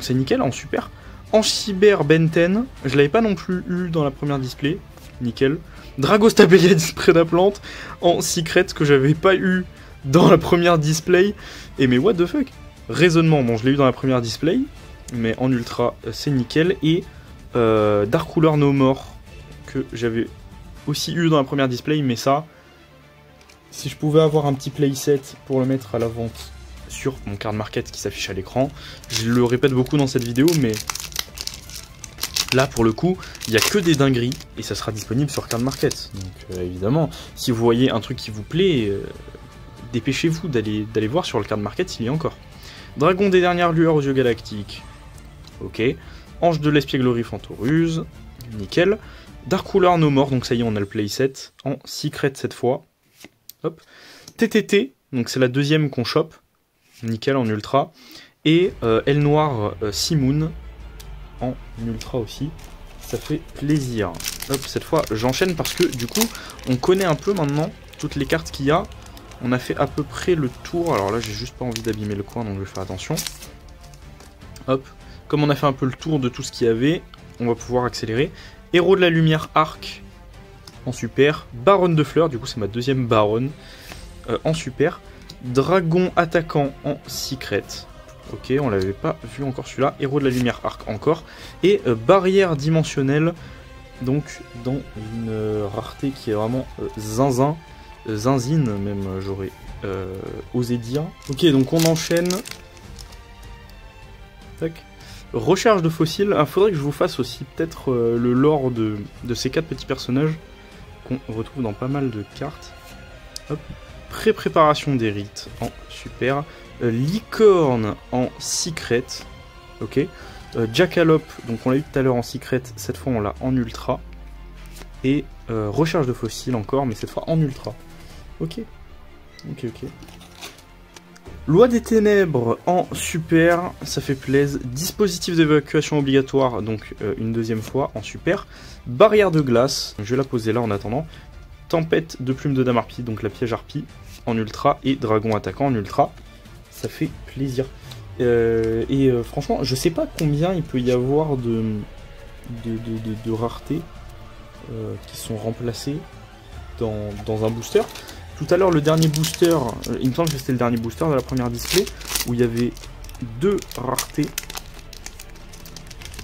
[SPEAKER 1] c'est nickel, en super. Anchiber Benten, je l'avais pas non plus eu dans la première display, nickel. Dragostapelia Dispredaplante en secret que j'avais pas eu dans la première display. Et mais what the fuck? Raisonnement, bon je l'ai eu dans la première display, mais en ultra c'est nickel. Et Darkruler No More que j'avais aussi eu dans la première display, mais ça, si je pouvais avoir un petit playset pour le mettre à la vente sur mon card market qui s'affiche à l'écran, je le répète beaucoup dans cette vidéo, mais là pour le coup, il n'y a que des dingueries et ça sera disponible sur card market. Donc évidemment, si vous voyez un truc qui vous plaît, dépêchez-vous d'aller voir sur le card market s'il y a encore. Dragon des dernières lueurs aux yeux galactiques, ok. Ange de l'espièglerie Fantoruse, nickel. Darkruler No More, donc ça y est, on a le playset en secret cette fois. Hop. TTT, donc c'est la deuxième qu'on chope, nickel en ultra. Et Aile Noire Simoon en ultra aussi, ça fait plaisir. Hop, cette fois j'enchaîne parce que du coup on connaît un peu maintenant toutes les cartes qu'il y a. On a fait à peu près le tour, alors là j'ai juste pas envie d'abîmer le coin donc je vais faire attention. Hop, comme on a fait un peu le tour de tout ce qu'il y avait, on va pouvoir accélérer. Héros de la lumière Arc en super, Baronne de fleurs, du coup c'est ma deuxième baronne en super. Dragon attaquant en secret. Ok, on l'avait pas vu encore celui-là. Héros de la lumière Arc encore. Et barrière dimensionnelle. Donc dans une rareté qui est vraiment zinzin. Zinzine même j'aurais osé dire. Ok, donc on enchaîne. Tac. Recherche de fossiles. Il faudrait que je vous fasse aussi peut-être le lore de ces 4 petits personnages qu'on retrouve dans pas mal de cartes. Hop. Pré-préparation des rites en super. Licorne en secret. Ok. Jackalope, donc on l'a eu tout à l'heure en secret, cette fois on l'a en ultra. Et recherche de fossiles encore, mais cette fois en ultra. Ok. Ok, ok. Loi des ténèbres en super, ça fait plaisir. Dispositif d'évacuation obligatoire, donc une deuxième fois en super. Barrière de glace, je vais la poser là en attendant. Tempête de plumes de Damarpi, donc la piège harpie en ultra. Et dragon attaquant en ultra. Ça fait plaisir. Franchement, je sais pas combien il peut y avoir de raretés qui sont remplacées dans un booster. Tout à l'heure, le dernier booster, il me semble que c'était le dernier booster de la première display, où il y avait 2 raretés.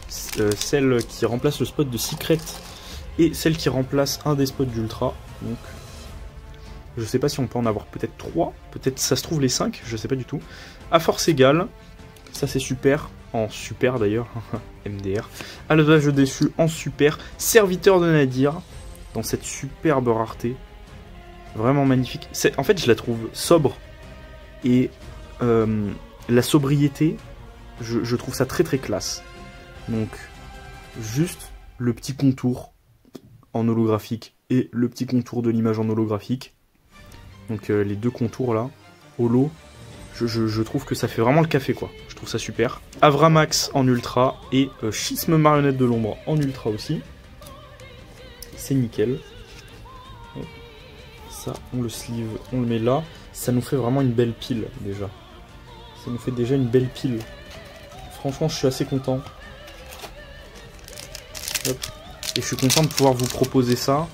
[SPEAKER 1] Celle qui remplace le spot de secret et celle qui remplace un des spots d'ultra. Donc, je sais pas si on peut en avoir peut-être 3, peut-être ça se trouve les 5, je sais pas du tout. À force égale, ça c'est super, en super d'ailleurs, MDR. Élevage déçu en super, serviteur de Nadir, dans cette superbe rareté. Vraiment magnifique. En fait, je la trouve sobre. Et la sobriété, je trouve ça très très classe. Donc, juste le petit contour en holographique et le petit contour de l'image en holographique. Donc, les deux contours là, holo, je trouve que ça fait vraiment le café quoi. Je trouve ça super. Avramax en ultra et Schisme marionnette de l'ombre en ultra aussi. c'est nickel. Ça, on le sleeve, on le met là. Ça nous fait vraiment une belle pile déjà. Ça nous fait déjà une belle pile. Franchement, je suis assez content. Hop. Et je suis content de pouvoir vous proposer ça.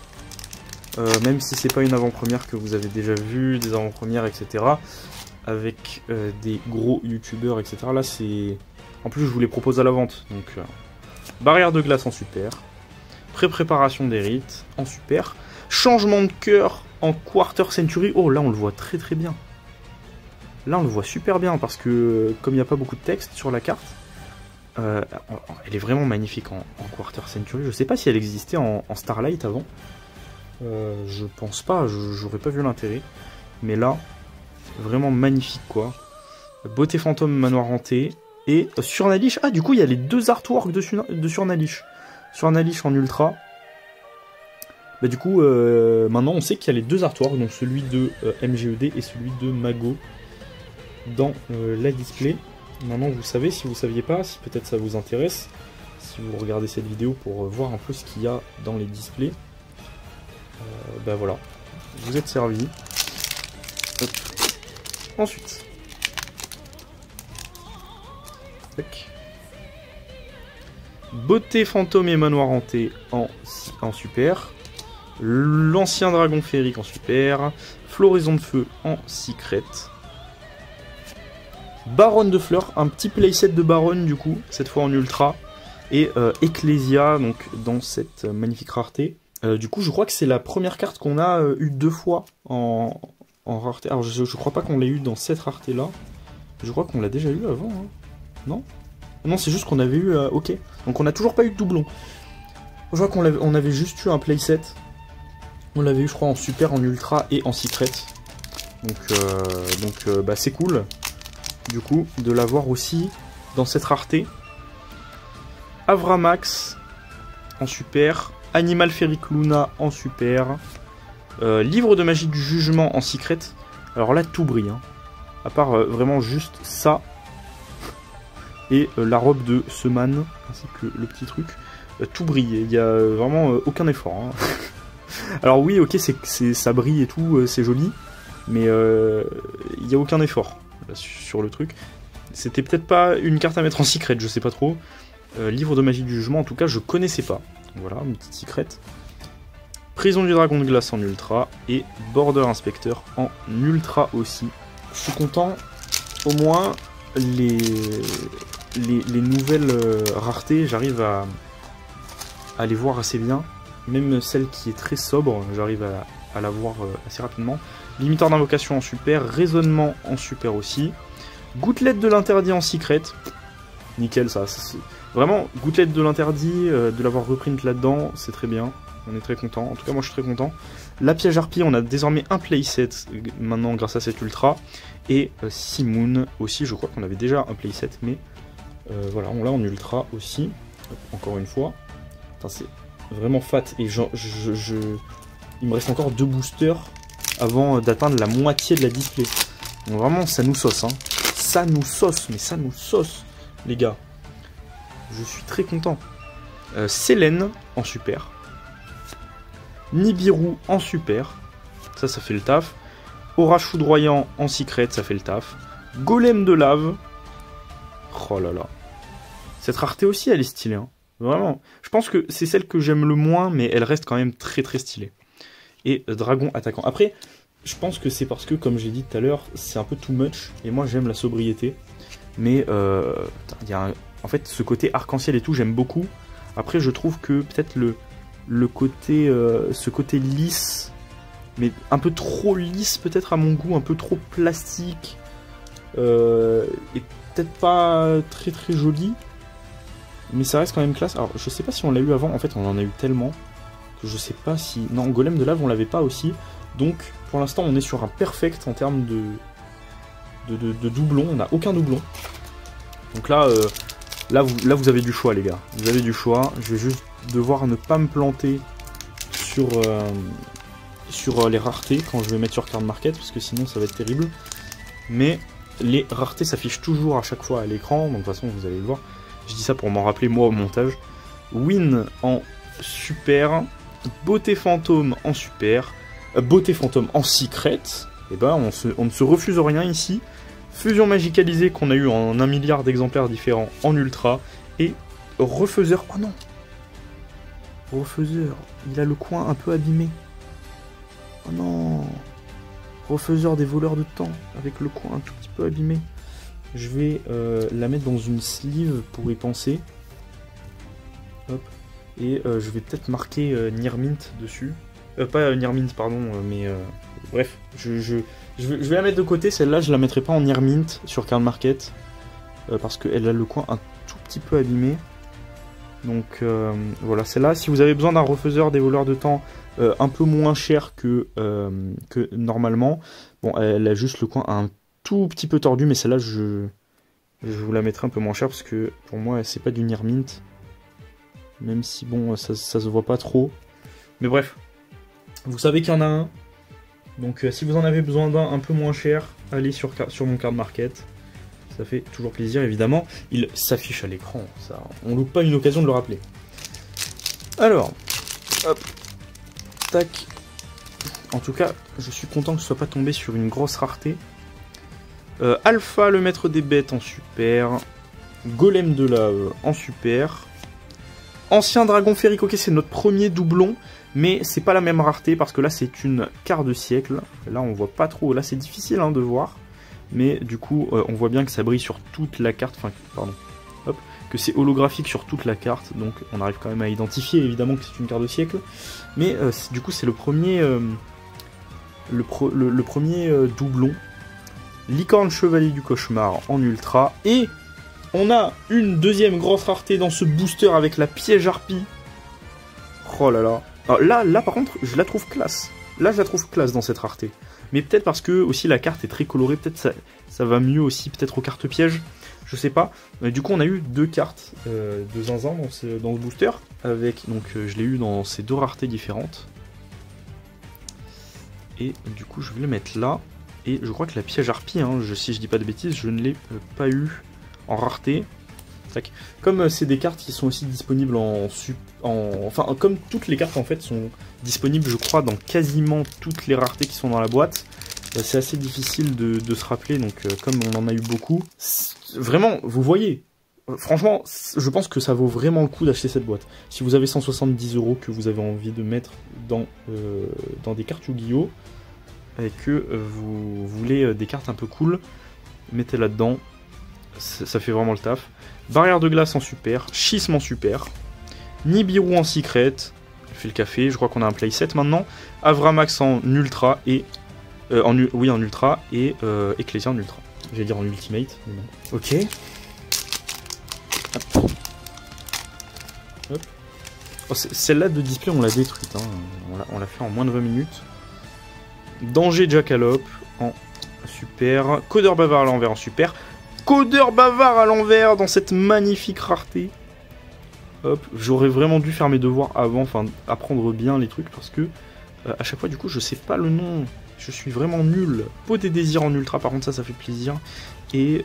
[SPEAKER 1] Même si c'est pas une avant-première que vous avez déjà vu, des avant-premières, etc. Avec des gros youtubeurs, etc. Là, c'est... En plus, je vous les propose à la vente. Donc, barrière de glace en super. Pré-préparation des rites en super. Changement de cœur en quarter century. Oh, là, on le voit très très bien. Là, on le voit super bien parce que, comme il n'y a pas beaucoup de texte sur la carte, elle est vraiment magnifique en quarter century. Je sais pas si elle existait en Starlight avant. Je pense pas, j'aurais pas vu l'intérêt. Mais là, vraiment magnifique quoi. Beauté fantôme, manoir hanté. Et Surnalish. Ah, du coup, il y a les deux artworks de Surnalish. Surnalish en ultra. Bah, du coup, maintenant on sait qu'il y a les deux artworks, donc celui de MGED et celui de Mago dans la display. Maintenant, vous savez, si vous ne saviez pas, si peut-être ça vous intéresse, si vous regardez cette vidéo pour voir un peu ce qu'il y a dans les displays. Bah voilà, vous êtes servi. Hop. Ensuite, tac. Beauté fantôme et manoir hanté en super. L'ancien dragon féerique en super. Floraison de feu en secret. Baronne de fleurs, un petit playset de baronne du coup, cette fois en ultra. Et Ecclesia, donc dans cette magnifique rareté. Du coup, je crois que c'est la première carte qu'on a eu deux fois en rareté. Alors, je crois pas qu'on l'ait eu dans cette rareté-là. Je crois qu'on l'a déjà eu avant, hein. Non? Non, c'est juste qu'on avait eu... ok. Donc, on n'a toujours pas eu de doublon. Je crois qu'on avait juste eu un playset. On l'avait eu, je crois, en super, en ultra et en secret. Donc bah, c'est cool, du coup, de l'avoir aussi dans cette rareté. Avramax en super. Animal Féerique Luna en super. Livre de magie du jugement en secret. Alors là, tout brille. Hein. À part vraiment juste ça. Et la robe de Seman, ainsi que le petit truc. Tout brille. Il n'y a vraiment aucun effort. Hein. Alors oui, ok, ça brille et tout, c'est joli. Mais il n'y a aucun effort là, sur le truc. C'était peut-être pas une carte à mettre en secret, je sais pas trop. Livre de magie du jugement, en tout cas, je connaissais pas. Voilà, une petite secret. Prison du dragon de glace en ultra. Et Border Inspector en ultra aussi. Je suis content. Au moins, les nouvelles raretés, j'arrive à les voir assez bien. Même celle qui est très sobre, j'arrive à la voir assez rapidement. Limiteur d'invocation en super. Raisonnement en super aussi. Gouttelette de l'interdit en secret. Nickel ça. Vraiment, gouttelette de l'interdit, de l'avoir reprint là-dedans, c'est très bien. On est très content. En tout cas, moi je suis très content. La piège harpie, on a désormais un playset maintenant grâce à cette ultra. Et Simoon aussi, je crois qu'on avait déjà un playset, mais voilà, on l'a en ultra aussi. Encore une fois. C'est vraiment fat. Et il me reste encore 2 boosters avant d'atteindre la moitié de la display. Donc vraiment, ça nous sauce. Hein. Ça nous sauce, mais ça nous sauce, les gars. Je suis très content. Selene en super. Nibiru en super. Ça fait le taf. Orage foudroyant en secret, ça fait le taf. Golem de lave. Oh là là. Cette rareté aussi, elle est stylée. Hein. Vraiment. Je pense que c'est celle que j'aime le moins, mais elle reste quand même très très stylée. Et dragon attaquant. Après, je pense que c'est parce que, comme j'ai dit tout à l'heure, c'est un peu too much. Et moi, j'aime la sobriété. Mais il y a en fait, ce côté arc-en-ciel et tout, j'aime beaucoup. Après, je trouve que peut-être le côté, ce côté lisse, mais un peu trop lisse peut-être à mon goût, un peu trop plastique, et peut-être pas très très joli, mais ça reste quand même classe. Alors, je sais pas si on l'a eu avant, en fait, on en a eu tellement que je sais pas si... Non, Golem de lave, on l'avait pas aussi. Donc, pour l'instant, on est sur un perfect en termes de doublon. On n'a aucun doublon. Donc là... Là, vous avez du choix, les gars. Vous avez du choix. Je vais juste devoir ne pas me planter sur les raretés quand je vais mettre sur Card Market, parce que sinon, ça va être terrible. Mais les raretés s'affichent toujours à chaque fois à l'écran. Donc, de toute façon, vous allez le voir. Je dis ça pour m'en rappeler, moi, au montage. Win en super. Beauté fantôme en super. Beauté fantôme en secret. Et ben on ne se refuse rien ici. Fusion magicalisée qu'on a eu en 1 milliard d'exemplaires différents en ultra. Et refaiseur. Oh non! Refaiseur. Il a le coin un peu abîmé. Oh non! Refaiseur des voleurs de temps. Avec le coin un tout petit peu abîmé. Je vais la mettre dans une sleeve pour y penser. Hop. Et je vais peut-être marquer Nirmint dessus. Pas Nirmint, pardon, mais bref. Je vais la mettre de côté. Celle-là, je la mettrai pas en Nirmint sur Card Market. Parce qu'elle a le coin un tout petit peu abîmé. Donc voilà, celle-là, si vous avez besoin d'un refaiseur des voleurs de temps un peu moins cher que normalement, bon, elle a juste le coin un tout petit peu tordu, mais celle-là, je vous la mettrai un peu moins cher parce que pour moi, c'est pas du Nirmint. Même si, bon, ça se voit pas trop. Mais bref, vous savez qu'il y en a un. Donc si vous en avez besoin d'un un peu moins cher, allez sur mon Card Market. Ça fait toujours plaisir, évidemment. Il s'affiche à l'écran, ça, on loupe pas une occasion de le rappeler. Alors, hop, tac. En tout cas, je suis content que je ne sois pas tombé sur une grosse rareté. Alpha, le maître des bêtes en super. Golem de lave en super. Ancien dragon féerique, ok, c'est notre premier doublon. Mais c'est pas la même rareté parce que là, c'est une quart de siècle. Là, on voit pas trop. Là, c'est difficile hein, de voir. Mais du coup, on voit bien que ça brille sur toute la carte. Enfin, pardon. Hop. Que c'est holographique sur toute la carte. Donc, on arrive quand même à identifier, évidemment, que c'est une quart de siècle. Mais du coup, c'est le premier... le premier doublon. Licorne chevalier du cauchemar en ultra. Et on a une deuxième grosse rareté dans ce booster avec la piège harpie. Oh là là. Alors là par contre, je la trouve classe. Là, je la trouve classe dans cette rareté. Mais peut-être parce que aussi la carte est très colorée. Peut-être ça va mieux aussi peut-être aux cartes pièges. Je sais pas. Du coup, on a eu deux cartes de zinzin dans ce booster. Avec, donc, je l'ai eu dans ces deux raretés différentes. Et du coup, je vais le mettre là. Et je crois que la piège harpie, hein, si je dis pas de bêtises, je ne l'ai pas eu en rareté. Tac. Comme c'est des cartes qui sont aussi disponibles enfin, comme toutes les cartes en fait sont disponibles, je crois, dans quasiment toutes les raretés qui sont dans la boîte. C'est assez difficile de se rappeler, donc comme on en a eu beaucoup. Vraiment, vous voyez, franchement, je pense que ça vaut vraiment le coup d'acheter cette boîte. Si vous avez 170 € que vous avez envie de mettre dans des cartes Yu-Gi-Oh! Et que vous voulez des cartes un peu cool, mettez là-dedans, ça fait vraiment le taf. Barrière de glace en super, schisme en super, Nibiru en secret, fait le café, je crois qu'on a un playset maintenant, Avramax en ultra et... en ultra et Ecclesia en ultra. J'allais dire en ultimate, mais non. Ok. Hop. Hop. Oh, celle-là de display, on l'a détruite. Hein. On l'a fait en moins de 20 minutes. Danger Jackalope en super. Codeur bavard à l'envers en super. Codeur bavard à l'envers dans cette magnifique rareté. Hop, j'aurais vraiment dû faire mes devoirs avant, enfin apprendre bien les trucs parce que à chaque fois du coup je sais pas le nom. Je suis vraiment nul. Peau des désirs en ultra, par contre ça fait plaisir. Et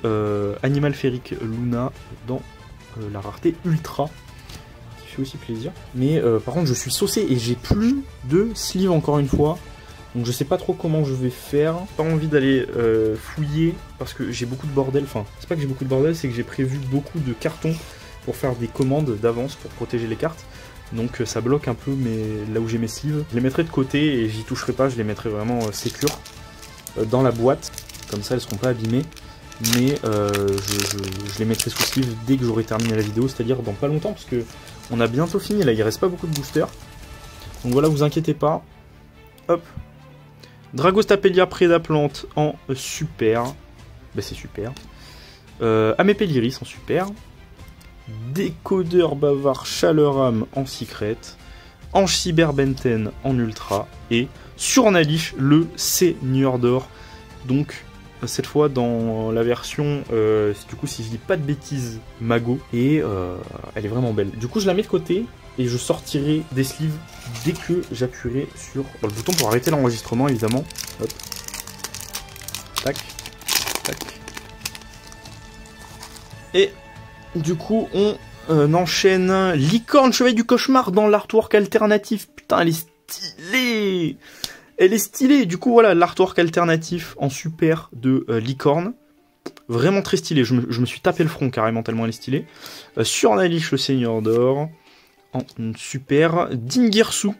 [SPEAKER 1] Animal Féerique Luna dans la rareté ultra. Qui fait aussi plaisir. Mais par contre je suis saucé et j'ai plus de sleeve encore une fois. Donc je sais pas trop comment je vais faire. Pas envie d'aller fouiller parce que j'ai beaucoup de bordel. Enfin, c'est pas que j'ai beaucoup de bordel, c'est que j'ai prévu beaucoup de cartons pour faire des commandes d'avance pour protéger les cartes. Donc ça bloque un peu là où j'ai mes sleeves. Je les mettrai de côté et j'y toucherai pas, je les mettrai vraiment sécure dans la boîte. Comme ça elles seront pas abîmées. Mais je les mettrai sous sleeve dès que j'aurai terminé la vidéo, c'est-à-dire dans pas longtemps parce que on a bientôt fini là, il reste pas beaucoup de boosters. Donc voilà, vous inquiétez pas. Hop. Dragostapelia Prédaplante en super. Bah c'est super. Amépéliris en super. Décodeur bavard Chaleuram en secret. Ange Cyberbenten en ultra. Et Surnalish, le Seigneur d'or. Donc cette fois dans la version, du coup si je dis pas de bêtises, Mago. Et elle est vraiment belle. Du coup je la mets de côté. Et je sortirai des sleeves dès que j'appuierai sur le bouton pour arrêter l'enregistrement, évidemment. Hop. Tac. Tac. Et du coup, on enchaîne Licorne Chevalier du Cauchemar dans l'artwork alternatif. putain, elle est stylée. Elle est stylée. Du coup, voilà, l'artwork alternatif en super de Licorne. Vraiment très stylé. Je me suis tapé le front carrément tellement elle est stylée. Sur Nalish, le Seigneur d'Or. En super. Dingirsu.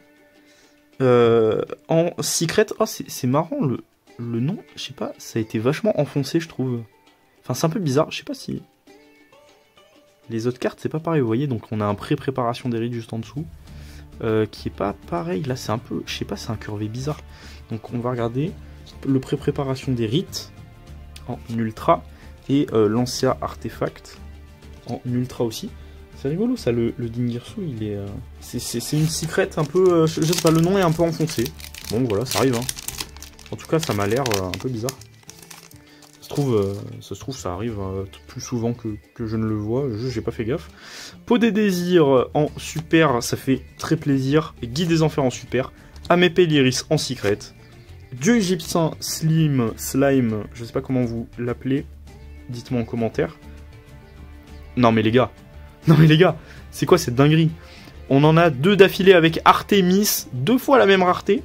[SPEAKER 1] En secret. Oh, c'est marrant le nom. Je sais pas, ça a été vachement enfoncé, je trouve. Enfin, c'est un peu bizarre. Je sais pas si... Les autres cartes, c'est pas pareil, vous voyez. Donc, on a un pré-préparation des rites juste en dessous. Qui est pas pareil. Là, c'est un peu... Je sais pas, c'est un curvé bizarre. Donc, on va regarder le pré-préparation des rites en ultra. Et Lancia Artefact en ultra aussi. C'est rigolo, ça, le Dingirsu, il est... C'est une secret un peu... je sais pas, le nom est un peu enfoncé. Bon, voilà, ça arrive, hein. En tout cas, ça m'a l'air un peu bizarre. Ça se trouve, ça arrive plus souvent que je ne le vois. J'ai pas fait gaffe. Peau des désirs en super, ça fait très plaisir. Guide des enfers en super. Amépé l'Iris en secret. Dieu égyptien Slime, je sais pas comment vous l'appelez. Dites-moi en commentaire. Non mais les gars, c'est quoi cette dinguerie? On en a 2 d'affilée avec Artemis, 2 fois la même rareté,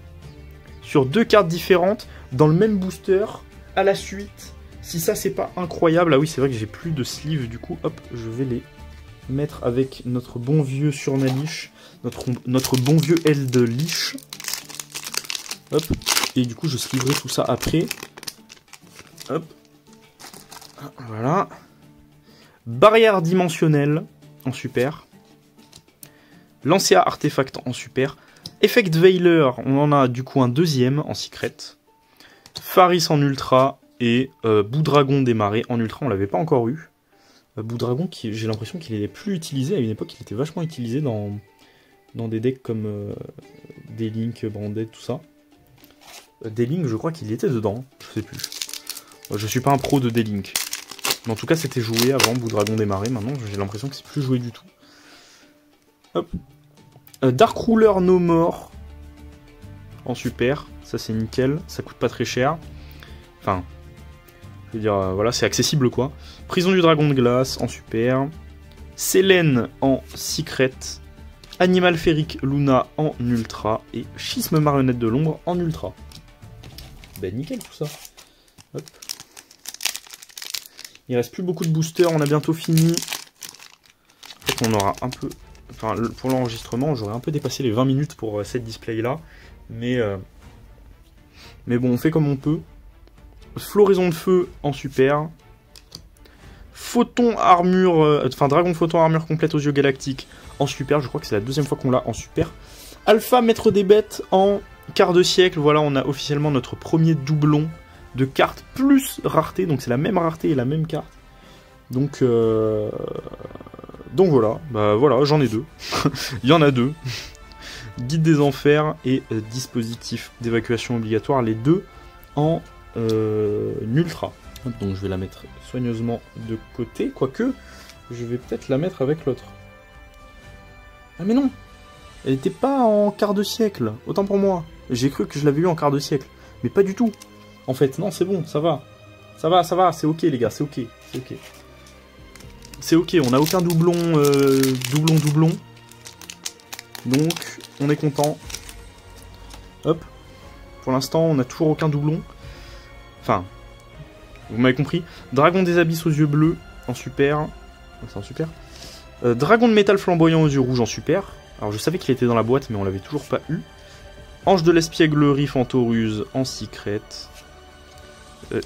[SPEAKER 1] sur 2 cartes différentes, dans le même booster, à la suite. Si ça c'est pas incroyable, ah oui c'est vrai que j'ai plus de sleeves, du coup hop, je vais les mettre avec notre bon vieux Surnalish, notre bon vieux Eldlich. Hop, et du coup je sleeverai tout ça après. Hop. Voilà. Barrière dimensionnelle en super. Lancia Artefact en super. Effect Veiler, on en a du coup un deuxième en secret. Faris en ultra. Et Boudragon démarré en ultra, on l'avait pas encore eu. Boudragon, j'ai l'impression qu'il est plus utilisé. À une époque, il était vachement utilisé dans des decks comme D-Link, Branded, tout ça. D-Link, je crois qu'il y était dedans. Je sais plus. Je suis pas un pro de D-Link. Mais en tout cas, c'était joué avant Boudragon démarré. Maintenant, j'ai l'impression que c'est plus joué du tout. Hop. Dark Ruler No More. En super. Ça, c'est nickel. Ça coûte pas très cher. Enfin, je veux dire, voilà, c'est accessible, quoi. Prison du Dragon de Glace en super. Selene en secret. Animal Férique Luna en ultra. Et Schisme Marionnette de l'Ombre en ultra. Ben, nickel, tout ça. Hop. Il reste plus beaucoup de boosters, on a bientôt fini. En fait, on aura un peu... Enfin, pour l'enregistrement, j'aurais un peu dépassé les 20 minutes pour cette display-là. Mais bon, on fait comme on peut. Floraison de feu en super. Photon armure... Enfin, Dragon Photon armure complète aux yeux galactiques en super. Je crois que c'est la deuxième fois qu'on l'a en super. Alpha Maître des bêtes en quart de siècle. Voilà, on a officiellement notre premier doublon de cartes plus rareté, donc c'est la même rareté et la même carte. Donc voilà, bah voilà, j'en ai 2. Il y en a 2. Guide des enfers et dispositif d'évacuation obligatoire, les 2 en ultra. Donc je vais la mettre soigneusement de côté, quoique je vais peut-être la mettre avec l'autre. Ah mais non, elle n'était pas en quart de siècle, autant pour moi. J'ai cru que je l'avais eu en quart de siècle, mais pas du tout. En fait, non, c'est bon, ça va. Ça va, c'est ok les gars, c'est ok. C'est ok, on n'a aucun doublon, doublon. Donc, on est content. Hop. Pour l'instant, on n'a toujours aucun doublon. Enfin, vous m'avez compris. Dragon des abysses aux yeux bleus, en super. C'est en super. Dragon de métal flamboyant aux yeux rouges, en super. Alors, je savais qu'il était dans la boîte, mais on l'avait toujours pas eu. Ange de l'espièglerie Fantoruse, en secret.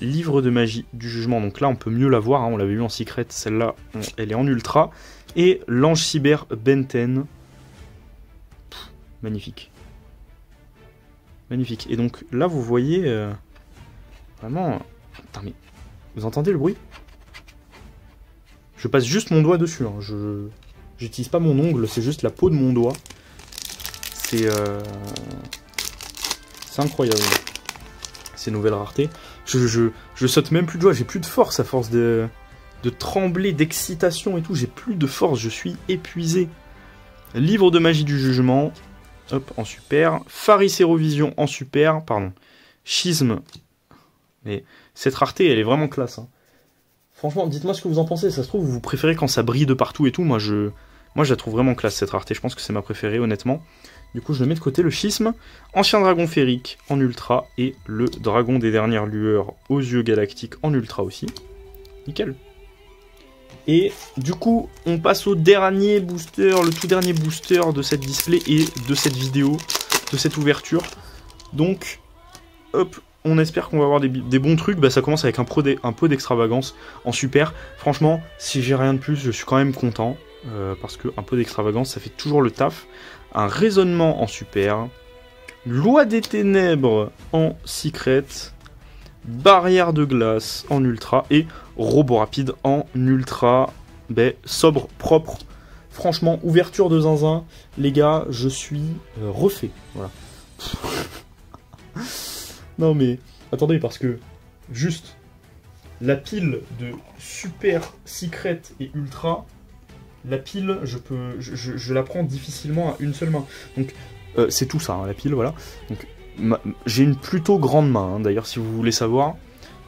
[SPEAKER 1] Livre de magie du jugement, donc là on peut mieux la voir, hein, on l'avait eu en secret, celle-là elle est en ultra. Et l'ange cyber Benten. Magnifique. Magnifique. Et donc là vous voyez vraiment... Putain mais... Vous entendez le bruit? Je passe juste mon doigt dessus, hein. J'utilise pas mon ongle, c'est juste la peau de mon doigt. C'est incroyable. Ces nouvelles raretés. Je saute même plus de doigts, j'ai plus de force à force de trembler, d'excitation et tout. J'ai plus de force, je suis épuisé. Livre de magie du jugement, hop, en super. Faris Hérovision en super, pardon. Schisme. Mais cette rareté, elle est vraiment classe. Hein. Franchement, dites-moi ce que vous en pensez. Ça se trouve, vous préférez quand ça brille de partout et tout. Moi, je la trouve vraiment classe, cette rareté. Je pense que c'est ma préférée, honnêtement. Du coup, je le mets de côté, le schisme. Ancien dragon féerique en ultra. Et le dragon des dernières lueurs aux yeux galactiques en ultra aussi. Nickel. Et du coup, on passe au dernier booster, le tout dernier booster de cette display et de cette vidéo, de cette ouverture. Donc, hop, on espère qu'on va avoir des bons trucs. Bah, ça commence avec un peu d'extravagance en super. Franchement, si j'ai rien de plus, je suis quand même content. Parce qu'un peu d'extravagance, ça fait toujours le taf. Un raisonnement en super. Loi des ténèbres en secret. Barrière de glace en ultra. Et robot rapide en ultra. Ben, sobre, propre. Franchement, ouverture de zinzin. Les gars, je suis refait. Voilà. Non mais, attendez, parce que, juste, la pile de super, secret et ultra, la pile, je la prends difficilement à une seule main. Donc, c'est tout ça, hein, la pile, voilà. Donc, j'ai une plutôt grande main, hein, d'ailleurs, si vous voulez savoir.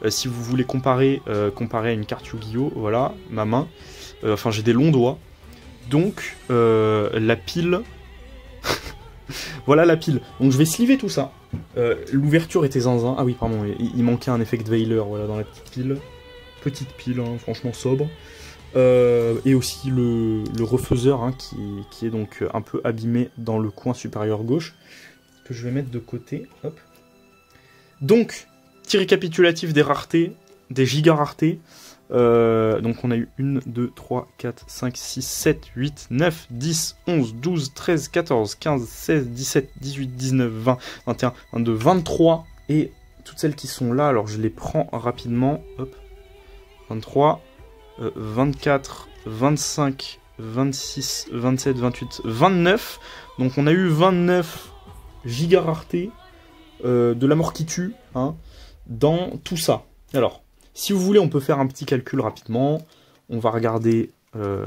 [SPEAKER 1] Si vous voulez comparer à une carte Yu-Gi-Oh, voilà, ma main. Enfin, j'ai des longs doigts. Donc, la pile... Voilà la pile. Donc je vais sliver tout ça. L'ouverture était zinzin. Ah oui, pardon, il manquait un effet de Veiler, voilà, dans la petite pile. Petite pile, hein, franchement sobre. Et aussi le refaiseur, hein, qui est donc un peu abîmé dans le coin supérieur gauche. Que je vais mettre de côté. Hop. Donc, petit récapitulatif des raretés, des giga raretés. Donc on a eu 1, 2, 3, 4, 5, 6, 7, 8, 9, 10, 11, 12, 13, 14, 15, 16, 17, 18, 19, 20, 21, 22, 23. Et toutes celles qui sont là, alors je les prends rapidement. Hop. 23, 24, 25, 26, 27, 28, 29. Donc on a eu 29 giga raretés de la mort qui tue, hein, dans tout ça. Alors... Si vous voulez, on peut faire un petit calcul rapidement. On va regarder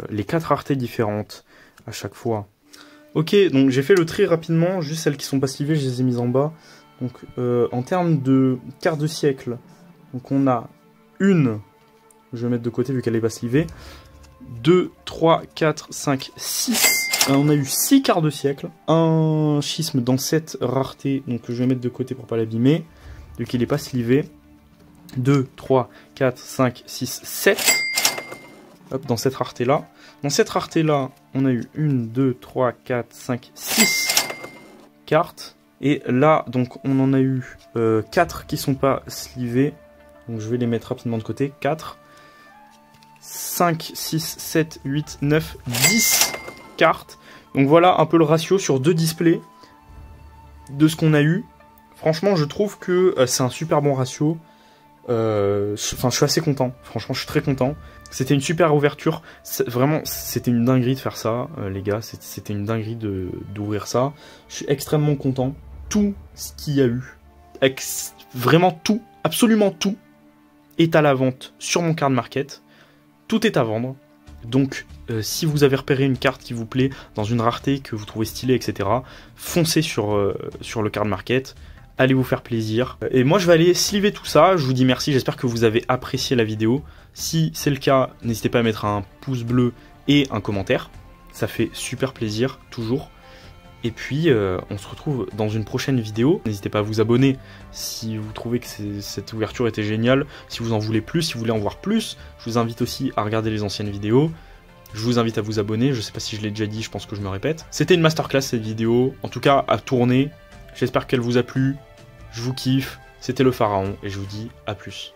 [SPEAKER 1] les 4 raretés différentes à chaque fois. Ok, donc j'ai fait le tri rapidement. Juste celles qui sont pas slivées, je les ai mises en bas. Donc en termes de quart de siècle, donc on a une, je vais mettre de côté vu qu'elle est pas slivée. 2, 3, 4, 5, 6. On a eu 6 quarts de siècle. Un schisme dans cette rareté, donc je vais mettre de côté pour pas l'abîmer, vu qu'il n'est pas slivé. 2, 3, 4, 5, 6, 7. Hop, dans cette rareté-là. Dans cette rareté-là, on a eu 1, 2, 3, 4, 5, 6 cartes. Et là, donc, on en a eu 4 qui sont pas slivées. Donc, je vais les mettre rapidement de côté. 4, 5, 6, 7, 8, 9, 10 cartes. Donc, voilà un peu le ratio sur 2 displays de ce qu'on a eu. Franchement, je trouve que c'est un super bon ratio. Enfin, je suis assez content. Franchement, je suis très content. C'était une super ouverture. Vraiment, c'était une dinguerie de faire ça, les gars. C'était une dinguerie d'ouvrir ça. Je suis extrêmement content. Tout ce qu'il y a eu, vraiment tout, absolument tout, est à la vente sur mon card market. Tout est à vendre. Donc, si vous avez repéré une carte qui vous plaît, dans une rareté que vous trouvez stylée, etc., foncez sur le card market. Allez vous faire plaisir. Et moi, je vais aller sliver tout ça. Je vous dis merci. J'espère que vous avez apprécié la vidéo. Si c'est le cas, n'hésitez pas à mettre un pouce bleu et un commentaire. Ça fait super plaisir, toujours. Et puis, on se retrouve dans une prochaine vidéo. N'hésitez pas à vous abonner si vous trouvez que cette ouverture était géniale. Si vous en voulez plus, si vous voulez en voir plus. Je vous invite aussi à regarder les anciennes vidéos. Je vous invite à vous abonner. Je sais pas si je l'ai déjà dit, je pense que je me répète. C'était une masterclass cette vidéo. En tout cas, à tourner. J'espère qu'elle vous a plu. Je vous kiffe, c'était le Pharaon et je vous dis à plus.